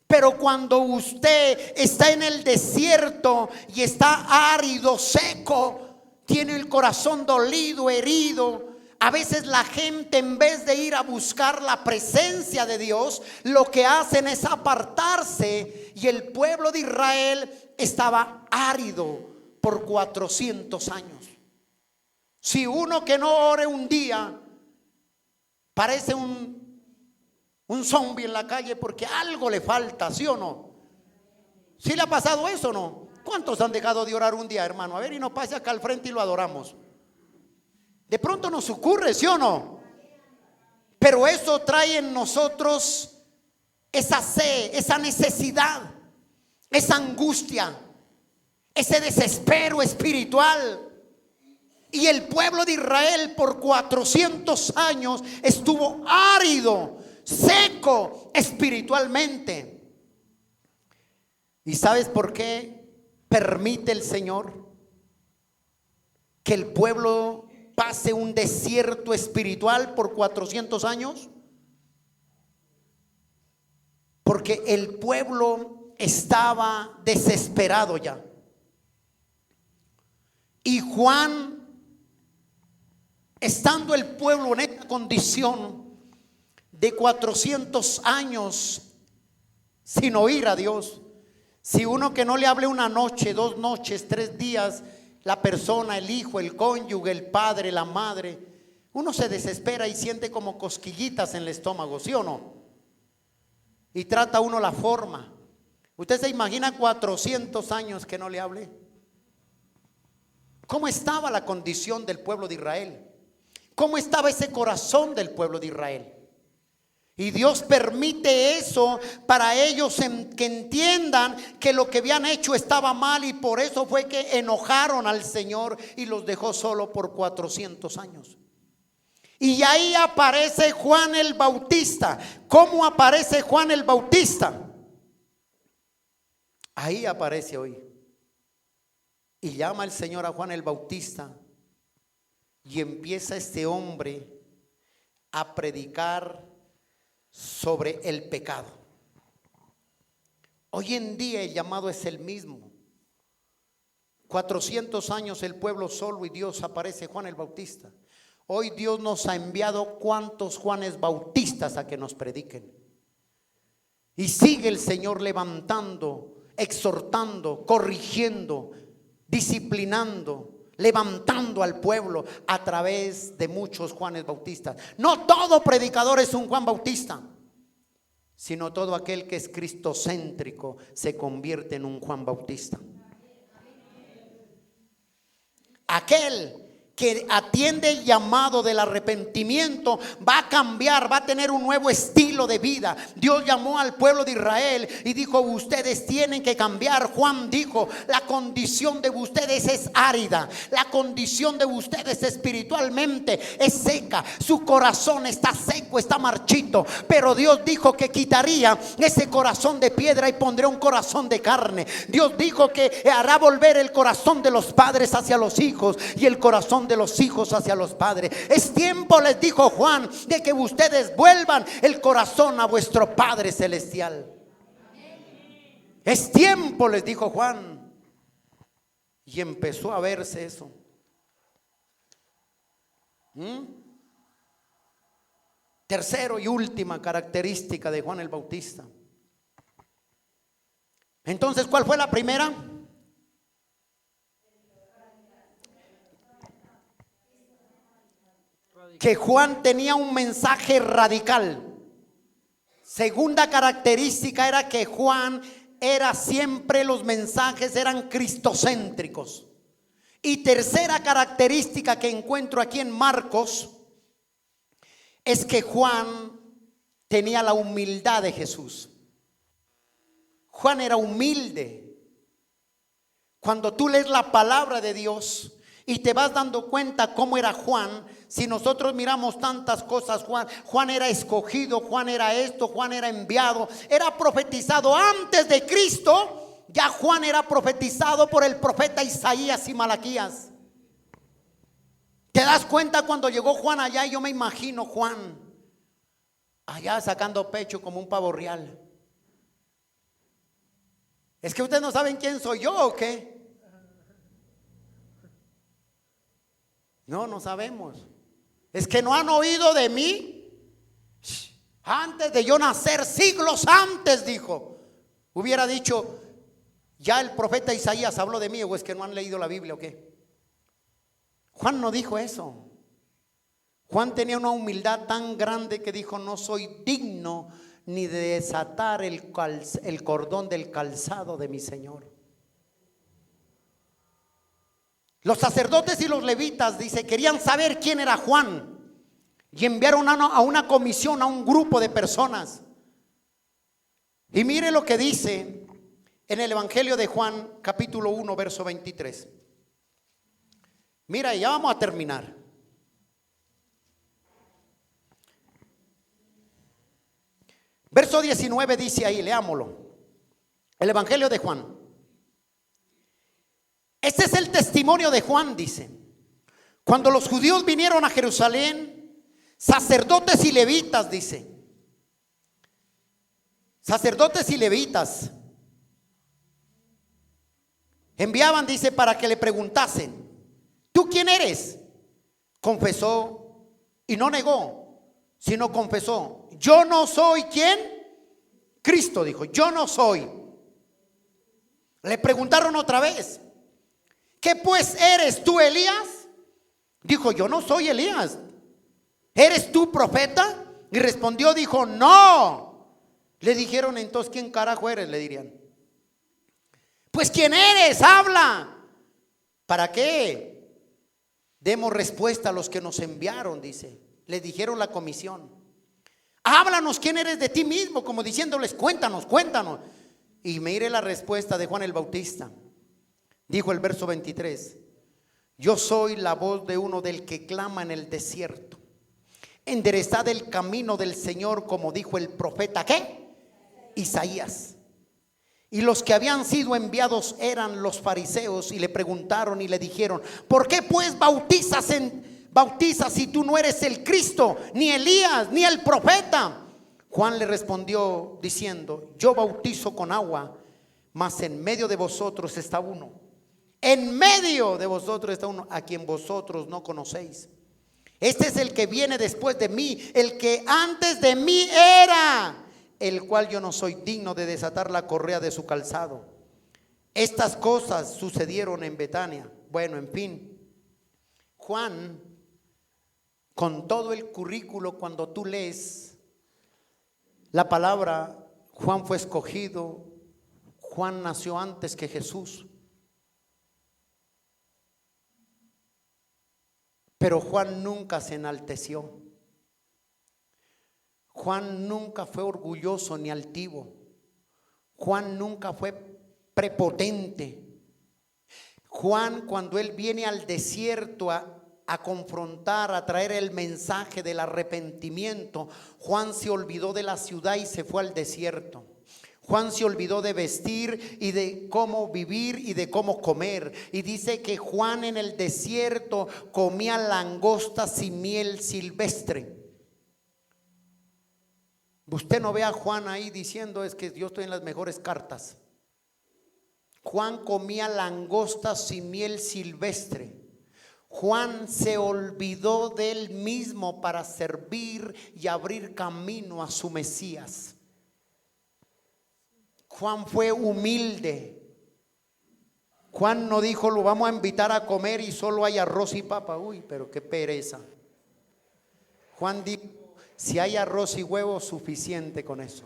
Pero cuando usted está en el desierto y está árido, seco, tiene el corazón dolido, herido, a veces la gente, en vez de ir a buscar la presencia de Dios, lo que hacen es apartarse. Y el pueblo de Israel estaba árido por 400 años. Si uno que no ore un día parece un zombie en la calle porque algo le falta, ¿sí o no? ¿Sí le ha pasado eso o no? ¿Cuántos han dejado de orar un día, hermano? A ver, y no pase acá al frente y lo adoramos. De pronto nos ocurre, ¿sí o no? Pero eso trae en nosotros esa sed, esa necesidad, esa angustia, ese desespero espiritual. Y el pueblo de Israel por 400 años estuvo árido, seco espiritualmente. ¿Y sabes por qué permite el Señor que el pueblo pase un desierto espiritual por 400 años? Porque el pueblo estaba desesperado ya. Y Juan, estando el pueblo en esta condición de 400 años sin oír a Dios, Si uno que no le hable una noche, 2 noches, 3 días, la persona, el hijo, el cónyuge, el padre, la madre, uno se desespera y siente como cosquillitas en el estómago, ¿sí o no? Y trata uno la forma. ¿Usted se imagina 400 años que no le hable? ¿Cómo estaba la condición del pueblo de Israel? ¿Cómo estaba ese corazón del pueblo de Israel? Y Dios permite eso para ellos que entiendan que lo que habían hecho estaba mal, y por eso fue que enojaron al Señor y los dejó solo por 400 años. Y ahí aparece Juan el Bautista. ¿Cómo aparece Juan el Bautista? Ahí aparece hoy. Y llama el Señor a Juan el Bautista. Y empieza este hombre a predicar sobre el pecado. Hoy en día el llamado es el mismo. 400 años el pueblo solo y Dios aparece Juan el Bautista. Hoy Dios nos ha enviado cuantos Juanes Bautistas a que nos prediquen. Y sigue el Señor levantando, exhortando, corrigiendo, disciplinando, levantando al pueblo a través de muchos Juanes Bautistas. No todo predicador es un Juan Bautista, sino todo aquel que es cristocéntrico se convierte en un Juan Bautista. Aquel que atiende el llamado del arrepentimiento va a cambiar, va a tener un nuevo estilo de vida. Dios llamó al pueblo de Israel y dijo: ustedes tienen que cambiar. Juan dijo: la condición de ustedes es árida, la condición de ustedes espiritualmente es seca, su corazón está seco, está marchito. Pero Dios dijo que quitaría ese corazón de piedra y pondría un corazón de carne. Dios dijo que hará volver el corazón de los padres hacia los hijos y el corazón de los hijos hacia los padres. Es tiempo, les dijo Juan, de que ustedes vuelvan el corazón a vuestro Padre Celestial. Es tiempo, les dijo Juan. Y empezó a verse eso. Tercero y última característica de Juan el Bautista. Entonces, ¿cuál fue la primera? Que Juan tenía un mensaje radical. Segunda característica era que Juan era siempre, los mensajes eran cristocéntricos. Y tercera característica que encuentro aquí en Marcos es que Juan tenía la humildad de Jesús. Juan era humilde. Cuando tú lees la palabra de Dios y te vas dando cuenta cómo era Juan. Si nosotros miramos tantas cosas, Juan era escogido, Juan era esto, Juan era enviado, era profetizado antes de Cristo. Ya Juan era profetizado por el profeta Isaías y Malaquías. ¿Te das cuenta cuando llegó Juan allá? Yo me imagino Juan allá sacando pecho como un pavo real. ¿Es que ustedes no saben quién soy yo o qué? No, no sabemos. Es que no han oído de mí. Antes de yo nacer, siglos antes, dijo. Hubiera dicho: ya el profeta Isaías habló de mí. ¿O es que no han leído la Biblia o qué? Juan no dijo eso. Juan tenía una humildad tan grande que dijo: no soy digno ni de desatar el cordón del calzado de mi Señor. Los sacerdotes y los levitas, dice, querían saber quién era Juan y enviaron a una comisión, a un grupo de personas. Y mire lo que dice en el Evangelio de Juan, capítulo 1, verso 23. Mira, ya vamos a terminar. Verso 19 dice ahí, leámoslo. El Evangelio de Juan. Este es el testimonio de Juan, dice. Cuando los judíos vinieron a Jerusalén, sacerdotes y levitas, dice. Sacerdotes y levitas enviaban, dice, para que le preguntasen: ¿tú quién eres? Confesó y no negó, sino confesó: yo no soy ¿quién? Cristo, dijo, yo no soy. Le preguntaron otra vez: ¿qué pues eres tú, Elías? Dijo: yo no soy Elías. ¿Eres tú profeta? Y respondió, dijo: no. Le dijeron: entonces, ¿quién carajo eres? Le dirían. Pues, ¿quién eres? Habla. ¿Para qué? Demos respuesta a los que nos enviaron, dice. Le dijeron la comisión: háblanos quién eres de ti mismo, como diciéndoles: cuéntanos, cuéntanos. Y mire la respuesta de Juan el Bautista. Dijo el verso 23: yo soy la voz de uno del que clama en el desierto, enderezad el camino del Señor, como dijo el profeta, ¿qué? Isaías. Y los que habían sido enviados eran los fariseos, y le preguntaron y le dijeron: ¿por qué pues bautizas si tú no eres el Cristo, ni Elías, ni el profeta? Juan le respondió diciendo: yo bautizo con agua, mas en medio de vosotros está uno, en medio de vosotros está uno, a quien vosotros no conocéis. Este es el que viene después de mí, el que antes de mí era, el cual yo no soy digno de desatar la correa de su calzado. Estas cosas sucedieron en Betania. Bueno, en fin, Juan, con todo el currículo, cuando tú lees la palabra, Juan fue escogido. Juan nació antes que Jesús. Pero Juan nunca se enalteció. Juan nunca fue orgulloso ni altivo. Juan nunca fue prepotente. Juan, cuando él viene al desierto a confrontar, a traer el mensaje del arrepentimiento, Juan se olvidó de la ciudad y se fue al desierto. Juan se olvidó de vestir y de cómo vivir y de cómo comer. Y dice que Juan en el desierto comía langostas y miel silvestre. Usted no ve a Juan ahí diciendo: es que yo estoy en las mejores cartas. Juan comía langostas y miel silvestre. Juan se olvidó de él mismo para servir y abrir camino a su Mesías. Juan fue humilde. Juan no dijo: lo vamos a invitar a comer y solo hay arroz y papa. Uy, pero qué pereza. Juan dijo: si hay arroz y huevo, suficiente con eso.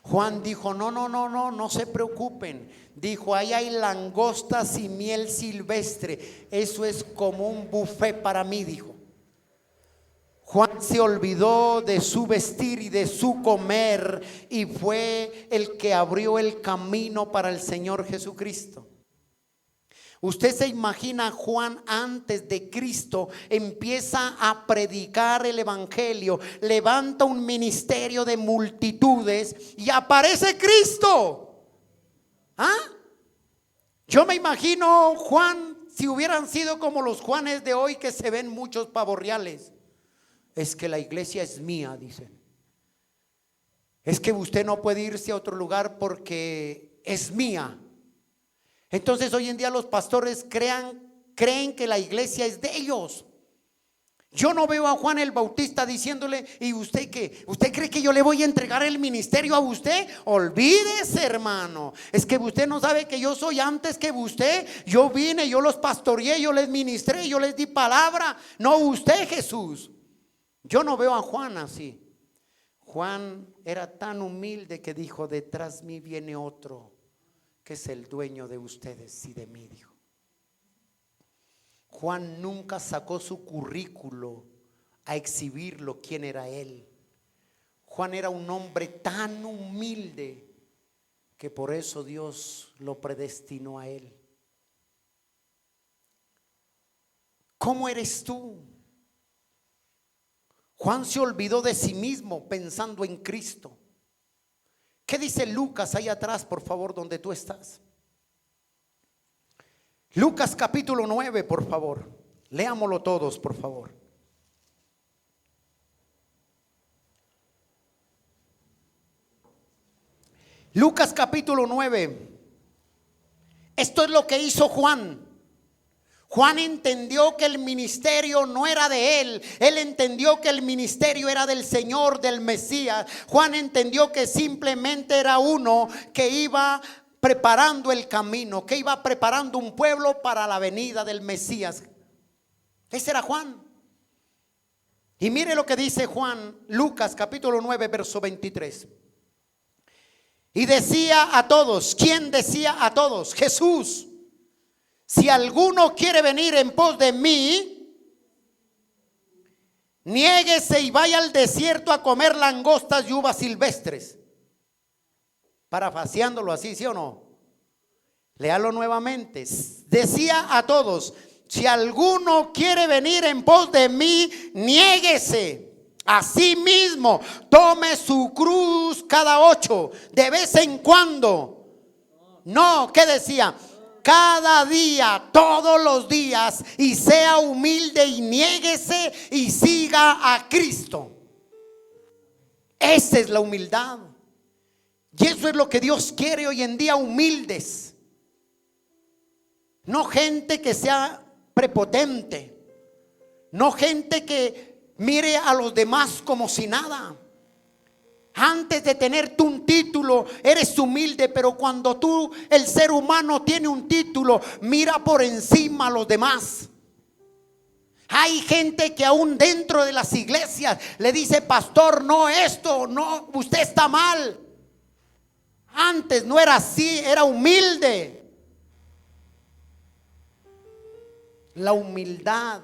Juan dijo: no se preocupen. Dijo: ahí hay langostas y miel silvestre. Eso es como un buffet para mí, dijo. Juan se olvidó de su vestir y de su comer y fue el que abrió el camino para el Señor Jesucristo. Usted se imagina, Juan antes de Cristo empieza a predicar el evangelio, levanta un ministerio de multitudes y aparece Cristo. Yo me imagino Juan, si hubieran sido como los Juanes de hoy que se ven muchos pavorreales. Es que la iglesia es mía, dicen. Es que usted no puede irse a otro lugar porque es mía. Entonces hoy en día los pastores creen que la iglesia es de ellos. Yo no veo a Juan el Bautista diciéndole: ¿y usted qué? ¿Usted cree que yo le voy a entregar el ministerio a usted? Olvídese, hermano. Es que usted no sabe que yo soy antes que usted. Yo vine, yo los pastoreé, yo les ministré, yo les di palabra. No usted, Jesús. Yo no veo a Juan así. Juan era tan humilde que dijo: detrás mí viene otro que es el dueño de ustedes y de mí, dijo. Juan nunca sacó su currículo a exhibirlo quién era él. Juan era un hombre tan humilde que por eso Dios lo predestinó a él. ¿Cómo eres tú? Juan se olvidó de sí mismo pensando en Cristo. ¿Qué dice Lucas ahí atrás, por favor, donde tú estás? Lucas capítulo 9, por favor. Leámoslo todos, por favor. Lucas capítulo 9. Esto es lo que hizo Juan. Juan entendió que el ministerio no era de él. Él entendió que el ministerio era del Señor, del Mesías. Juan entendió que simplemente era uno que iba preparando el camino, que iba preparando un pueblo para la venida del Mesías. Ese era Juan. Y mire lo que dice Juan, Lucas capítulo 9, verso 23. Y decía a todos, ¿quién decía a todos? Jesús. Si alguno quiere venir en pos de mí, niéguese y vaya al desierto a comer langostas y uvas silvestres. Parafaseándolo así, ¿sí o no? Léalo nuevamente. Decía a todos, si alguno quiere venir en pos de mí, niéguese a sí mismo, tome su cruz cada 8, de vez en cuando. No, ¿qué decía? Cada día, todos los días, y sea humilde y niéguese y siga a Cristo. Esa es la humildad. Y eso es lo que Dios quiere hoy en día, humildes. No gente que sea prepotente, no gente que mire a los demás como si nada. Antes de tener tú un título, eres humilde, pero cuando tú, el ser humano, tiene un título, mira por encima a los demás. Hay gente que aún dentro de las iglesias le dice, pastor, no esto, no, usted está mal. Antes no era así, era humilde. La humildad.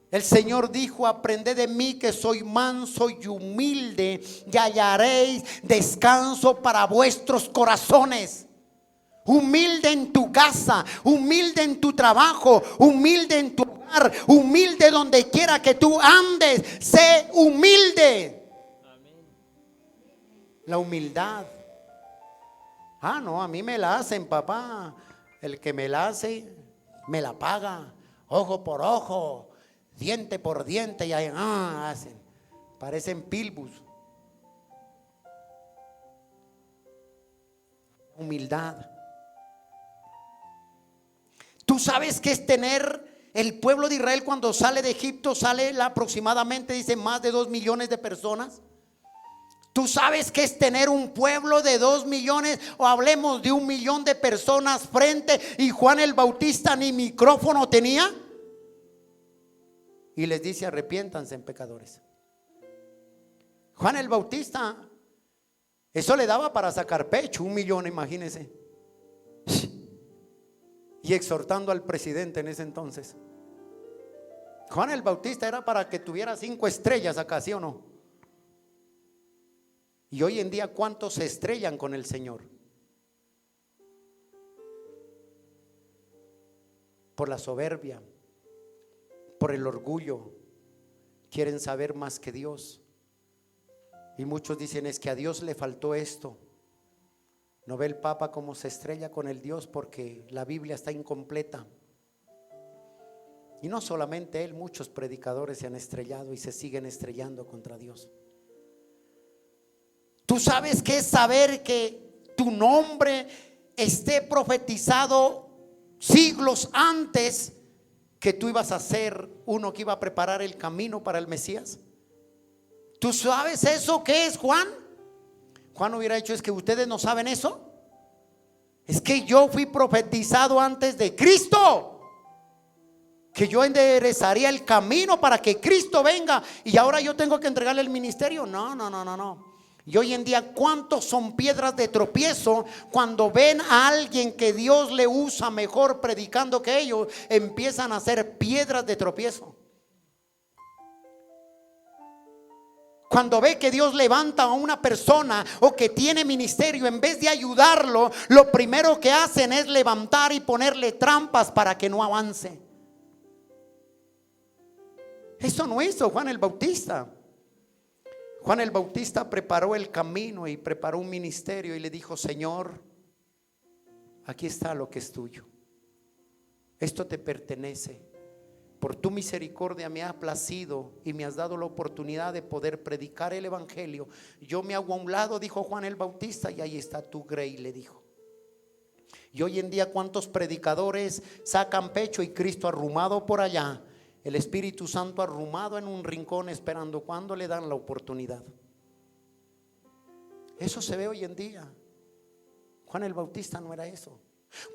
El Señor dijo, aprended de mí que soy manso y humilde y hallaréis descanso para vuestros corazones. Humilde en tu casa, humilde en tu trabajo, humilde en tu hogar, humilde donde quiera que tú andes, sé humilde. La humildad. Ah, no, a mí me la hacen, papá. El que me la hace, me la paga. Ojo por ojo, diente por diente. Y ahí hacen. Parecen pilbus. Humildad. Tú sabes qué es tener el pueblo de Israel cuando sale de Egipto, sale aproximadamente, dice, más de 2 millones de personas. Tú sabes qué es tener un pueblo de 2 millones, o hablemos de 1 millón de personas frente, y Juan el Bautista ni micrófono tenía. Y les dice, arrepiéntanse en pecadores. Juan el Bautista, eso le daba para sacar pecho, 1 millón, imagínense. Y exhortando al presidente en ese entonces. Juan el Bautista era para que tuviera 5 estrellas acá, ¿sí o no? Y hoy en día, ¿cuántos se estrellan con el Señor? Por la soberbia, por el orgullo, quieren saber más que Dios. Y muchos dicen, es que a Dios le faltó esto. ¿No ve el Papa cómo se estrella con el Dios? Porque la Biblia está incompleta. Y no solamente él, muchos predicadores se han estrellado y se siguen estrellando contra Dios. Tú sabes qué es saber que tu nombre esté profetizado siglos antes que tú ibas a ser uno que iba a preparar el camino para el Mesías. ¿Tú sabes eso qué es, Juan? Juan hubiera dicho, es que ustedes no saben eso. Es que yo fui profetizado antes de Cristo, que yo enderezaría el camino para que Cristo venga, y ahora yo tengo que entregarle el ministerio. No. Y hoy en día, ¿cuántos son piedras de tropiezo cuando ven a alguien que Dios le usa mejor predicando que ellos? Empiezan a ser piedras de tropiezo. Cuando ve que Dios levanta a una persona o que tiene ministerio, en vez de ayudarlo, lo primero que hacen es levantar y ponerle trampas para que no avance. Eso no hizo Juan el Bautista. Juan el Bautista preparó el camino y preparó un ministerio y le dijo, Señor, aquí está lo que es tuyo. Esto te pertenece. Por tu misericordia me ha placido y me has dado la oportunidad de poder predicar el evangelio. Yo me hago a un lado, dijo Juan el Bautista, y ahí está tu grey, le dijo. Y hoy en día, ¿cuántos predicadores sacan pecho y Cristo arrumado por allá? El Espíritu Santo arrumado en un rincón esperando cuando le dan la oportunidad. Eso se ve hoy en día. Juan el Bautista no era eso.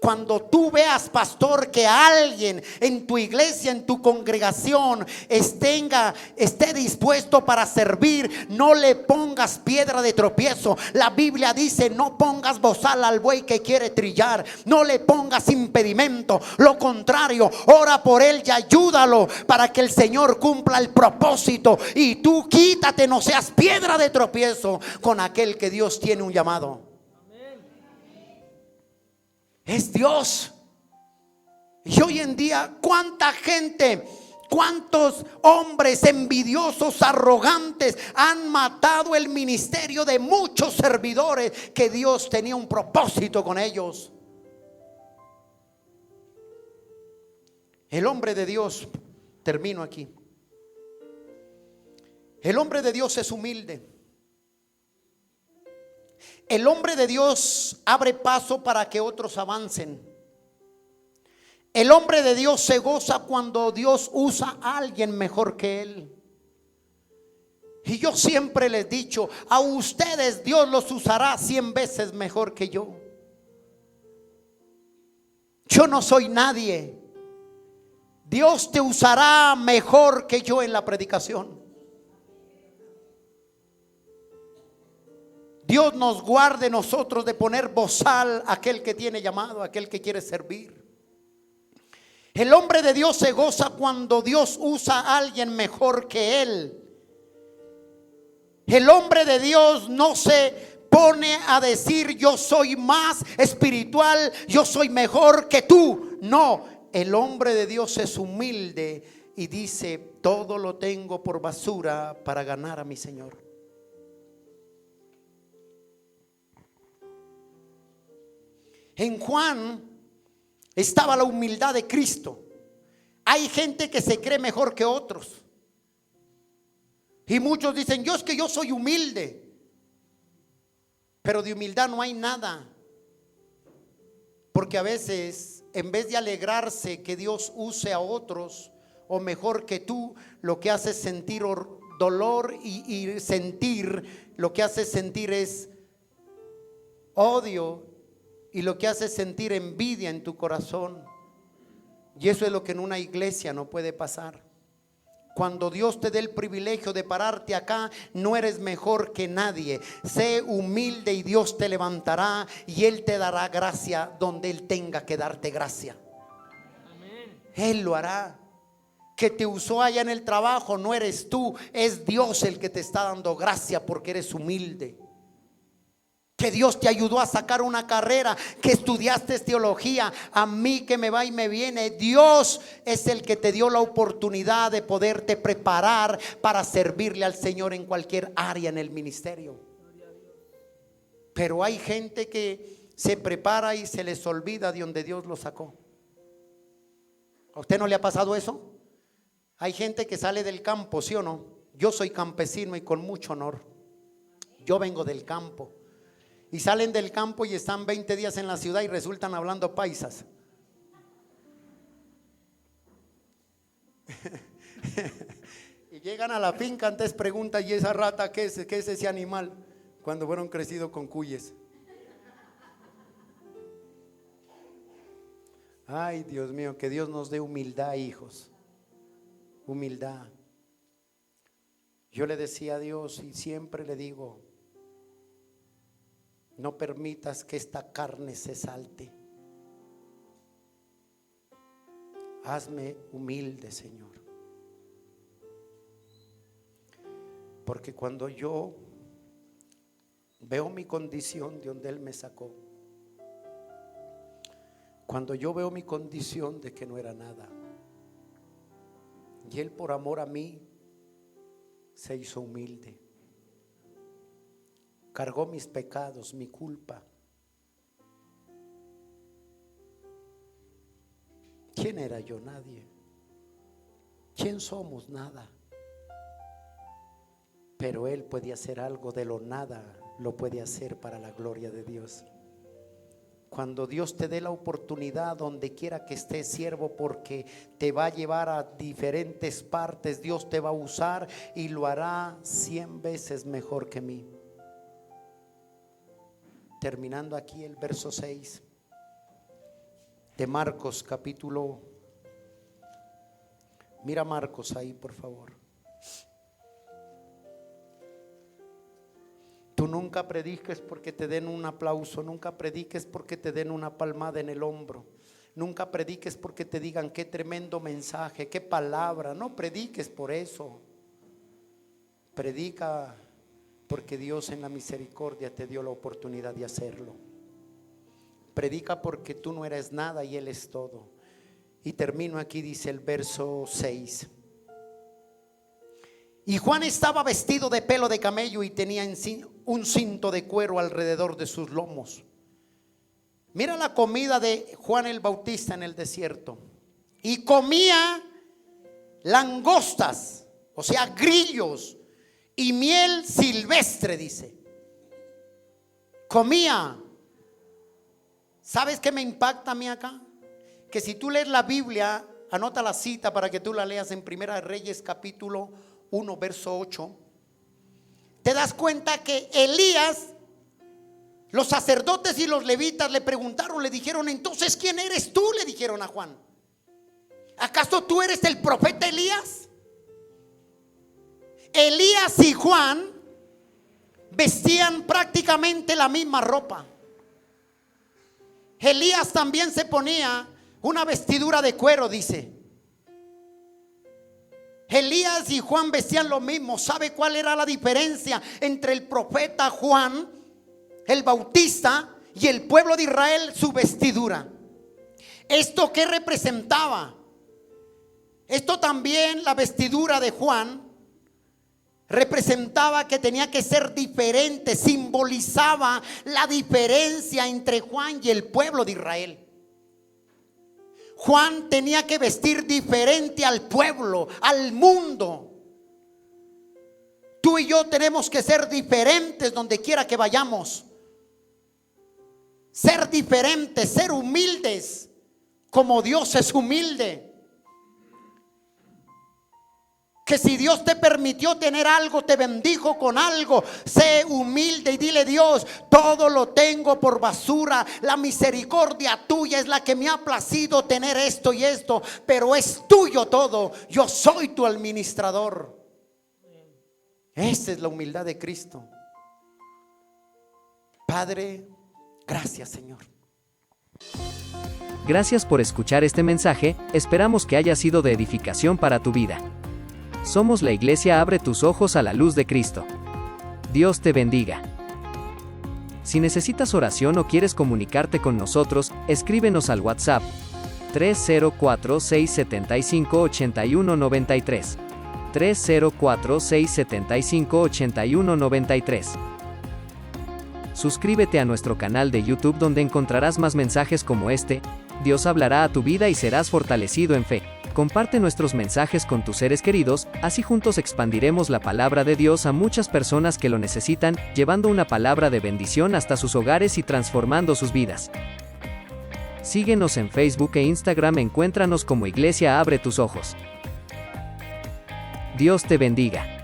Cuando tú veas, pastor, que alguien en tu iglesia, en tu congregación esté dispuesto para servir, no le pongas piedra de tropiezo. La Biblia dice: no pongas bozal al buey que quiere trillar, no le pongas impedimento. Lo contrario, ora por él y ayúdalo para que el Señor cumpla el propósito. Y tú quítate, no seas piedra de tropiezo con aquel que Dios tiene un llamado. Es Dios. Y hoy en día, cuánta gente, cuántos hombres envidiosos, arrogantes han matado el ministerio de muchos servidores que Dios tenía un propósito con ellos. El hombre de Dios, termino aquí. El hombre de Dios es humilde. El hombre de Dios abre paso para que otros avancen. El hombre de Dios se goza cuando Dios usa a alguien mejor que él. Y yo siempre les he dicho: a ustedes Dios los usará 100 veces mejor que yo. Yo no soy nadie. Dios te usará mejor que yo en la predicación. Dios nos guarde nosotros de poner bozal a aquel que tiene llamado, a aquel que quiere servir. El hombre de Dios se goza cuando Dios usa a alguien mejor que él. El hombre de Dios no se pone a decir: yo soy más espiritual, yo soy mejor que tú. No, el hombre de Dios es humilde y dice: todo lo tengo por basura para ganar a mi Señor. En Juan estaba la humildad de Cristo. Hay gente que se cree mejor que otros. Y muchos dicen: yo es que yo soy humilde. Pero de humildad no hay nada. Porque a veces, en vez de alegrarse que Dios use a otros o mejor que tú, lo que hace es sentir dolor y sentir, lo que hace sentir es odio. Y lo que hace es sentir envidia en tu corazón. Y eso es lo que en una iglesia no puede pasar. Cuando Dios te dé el privilegio de pararte acá, no eres mejor que nadie. Sé humilde y Dios te levantará y Él te dará gracia donde Él tenga que darte gracia. Amén. Él lo hará. Que te usó allá en el trabajo no eres tú, es Dios el que te está dando gracia porque eres humilde. Que Dios te ayudó a sacar una carrera, que estudiaste teología, a mí que me va y me viene. Dios es el que te dio la oportunidad de poderte preparar para servirle al Señor en cualquier área en el ministerio. Pero hay gente que se prepara y se les olvida de donde Dios lo sacó. ¿A usted no le ha pasado eso? Hay gente que sale del campo, ¿sí o no? Yo soy campesino y con mucho honor. Yo vengo del campo. Y salen del campo y están 20 días en la ciudad y resultan hablando paisas. Y llegan a la finca, antes preguntan: ¿y esa rata qué es? ¿Qué es ese animal? Cuando fueron crecidos con cuyes. Ay, Dios mío, que Dios nos dé humildad, hijos. Humildad. Yo le decía a Dios y siempre le digo: no permitas que esta carne se salte. Hazme humilde, Señor. Porque cuando yo veo mi condición de donde Él me sacó, cuando yo veo mi condición de que no era nada, y Él por amor a mí se hizo humilde. Cargó mis pecados, mi culpa. ¿Quién era yo? Nadie. ¿Quién somos? Nada. Pero Él puede hacer algo de lo nada, lo puede hacer para la gloria de Dios. Cuando Dios te dé la oportunidad, donde quiera que estés, siervo, porque te va a llevar a diferentes partes, Dios te va a usar y lo hará 100 veces mejor que mí. terminando aquí el verso 6 de Marcos capítulo. Mira Marcos ahí, por favor. Tú nunca prediques porque te den un aplauso, nunca prediques porque te den una palmada en el hombro, nunca prediques porque te digan qué tremendo mensaje, qué palabra. No prediques por eso. Predica porque Dios en la misericordia te dio la oportunidad de hacerlo. Predica porque tú no eres nada y Él es todo. Y termino aquí, dice el verso 6. Y Juan estaba vestido de pelo de camello y tenía un cinto de cuero alrededor de sus lomos. Mira la comida de Juan el Bautista en el desierto. Y comía langostas, o sea, grillos y miel silvestre, dice. Comía. ¿Sabes qué me impacta a mí acá? Que si tú lees la Biblia, anota la cita para que tú la leas en Primera de Reyes capítulo 1 verso 8. Te das cuenta que Elías, los sacerdotes y los levitas le preguntaron, le dijeron: entonces ¿quién eres tú? Le dijeron a Juan. ¿Acaso tú eres el profeta Elías? Elías y Juan vestían prácticamente la misma ropa. Elías también se ponía una vestidura de cuero, dice. Elías y Juan vestían lo mismo. ¿Sabe cuál era la diferencia entre el profeta Juan el Bautista y el pueblo de Israel? Su vestidura. ¿Esto qué representaba? Esto también, la vestidura de Juan representaba que tenía que ser diferente, simbolizaba la diferencia entre Juan y el pueblo de Israel. Juan tenía que vestir diferente al pueblo, al mundo. Tú y yo tenemos que ser diferentes donde quiera que vayamos. Ser diferentes, ser humildes, como Dios es humilde. Que si Dios te permitió tener algo, te bendijo con algo, sé humilde y dile: Dios, todo lo tengo por basura. La misericordia tuya es la que me ha placido tener esto y esto, pero es tuyo todo. Yo soy tu administrador. Esa es la humildad de Cristo. Padre, gracias, Señor. Gracias por escuchar este mensaje. Esperamos que haya sido de edificación para tu vida. Somos la iglesia Abre tus ojos a la luz de Cristo. Dios te bendiga. Si necesitas oración o quieres comunicarte con nosotros, escríbenos al WhatsApp 304-675-8193. 304-675-8193. Suscríbete a nuestro canal de YouTube, donde encontrarás más mensajes como este. Dios hablará a tu vida y serás fortalecido en fe. Comparte nuestros mensajes con tus seres queridos, así juntos expandiremos la palabra de Dios a muchas personas que lo necesitan, llevando una palabra de bendición hasta sus hogares y transformando sus vidas. Síguenos en Facebook e Instagram, encuéntranos como Iglesia Abre tus Ojos. Dios te bendiga.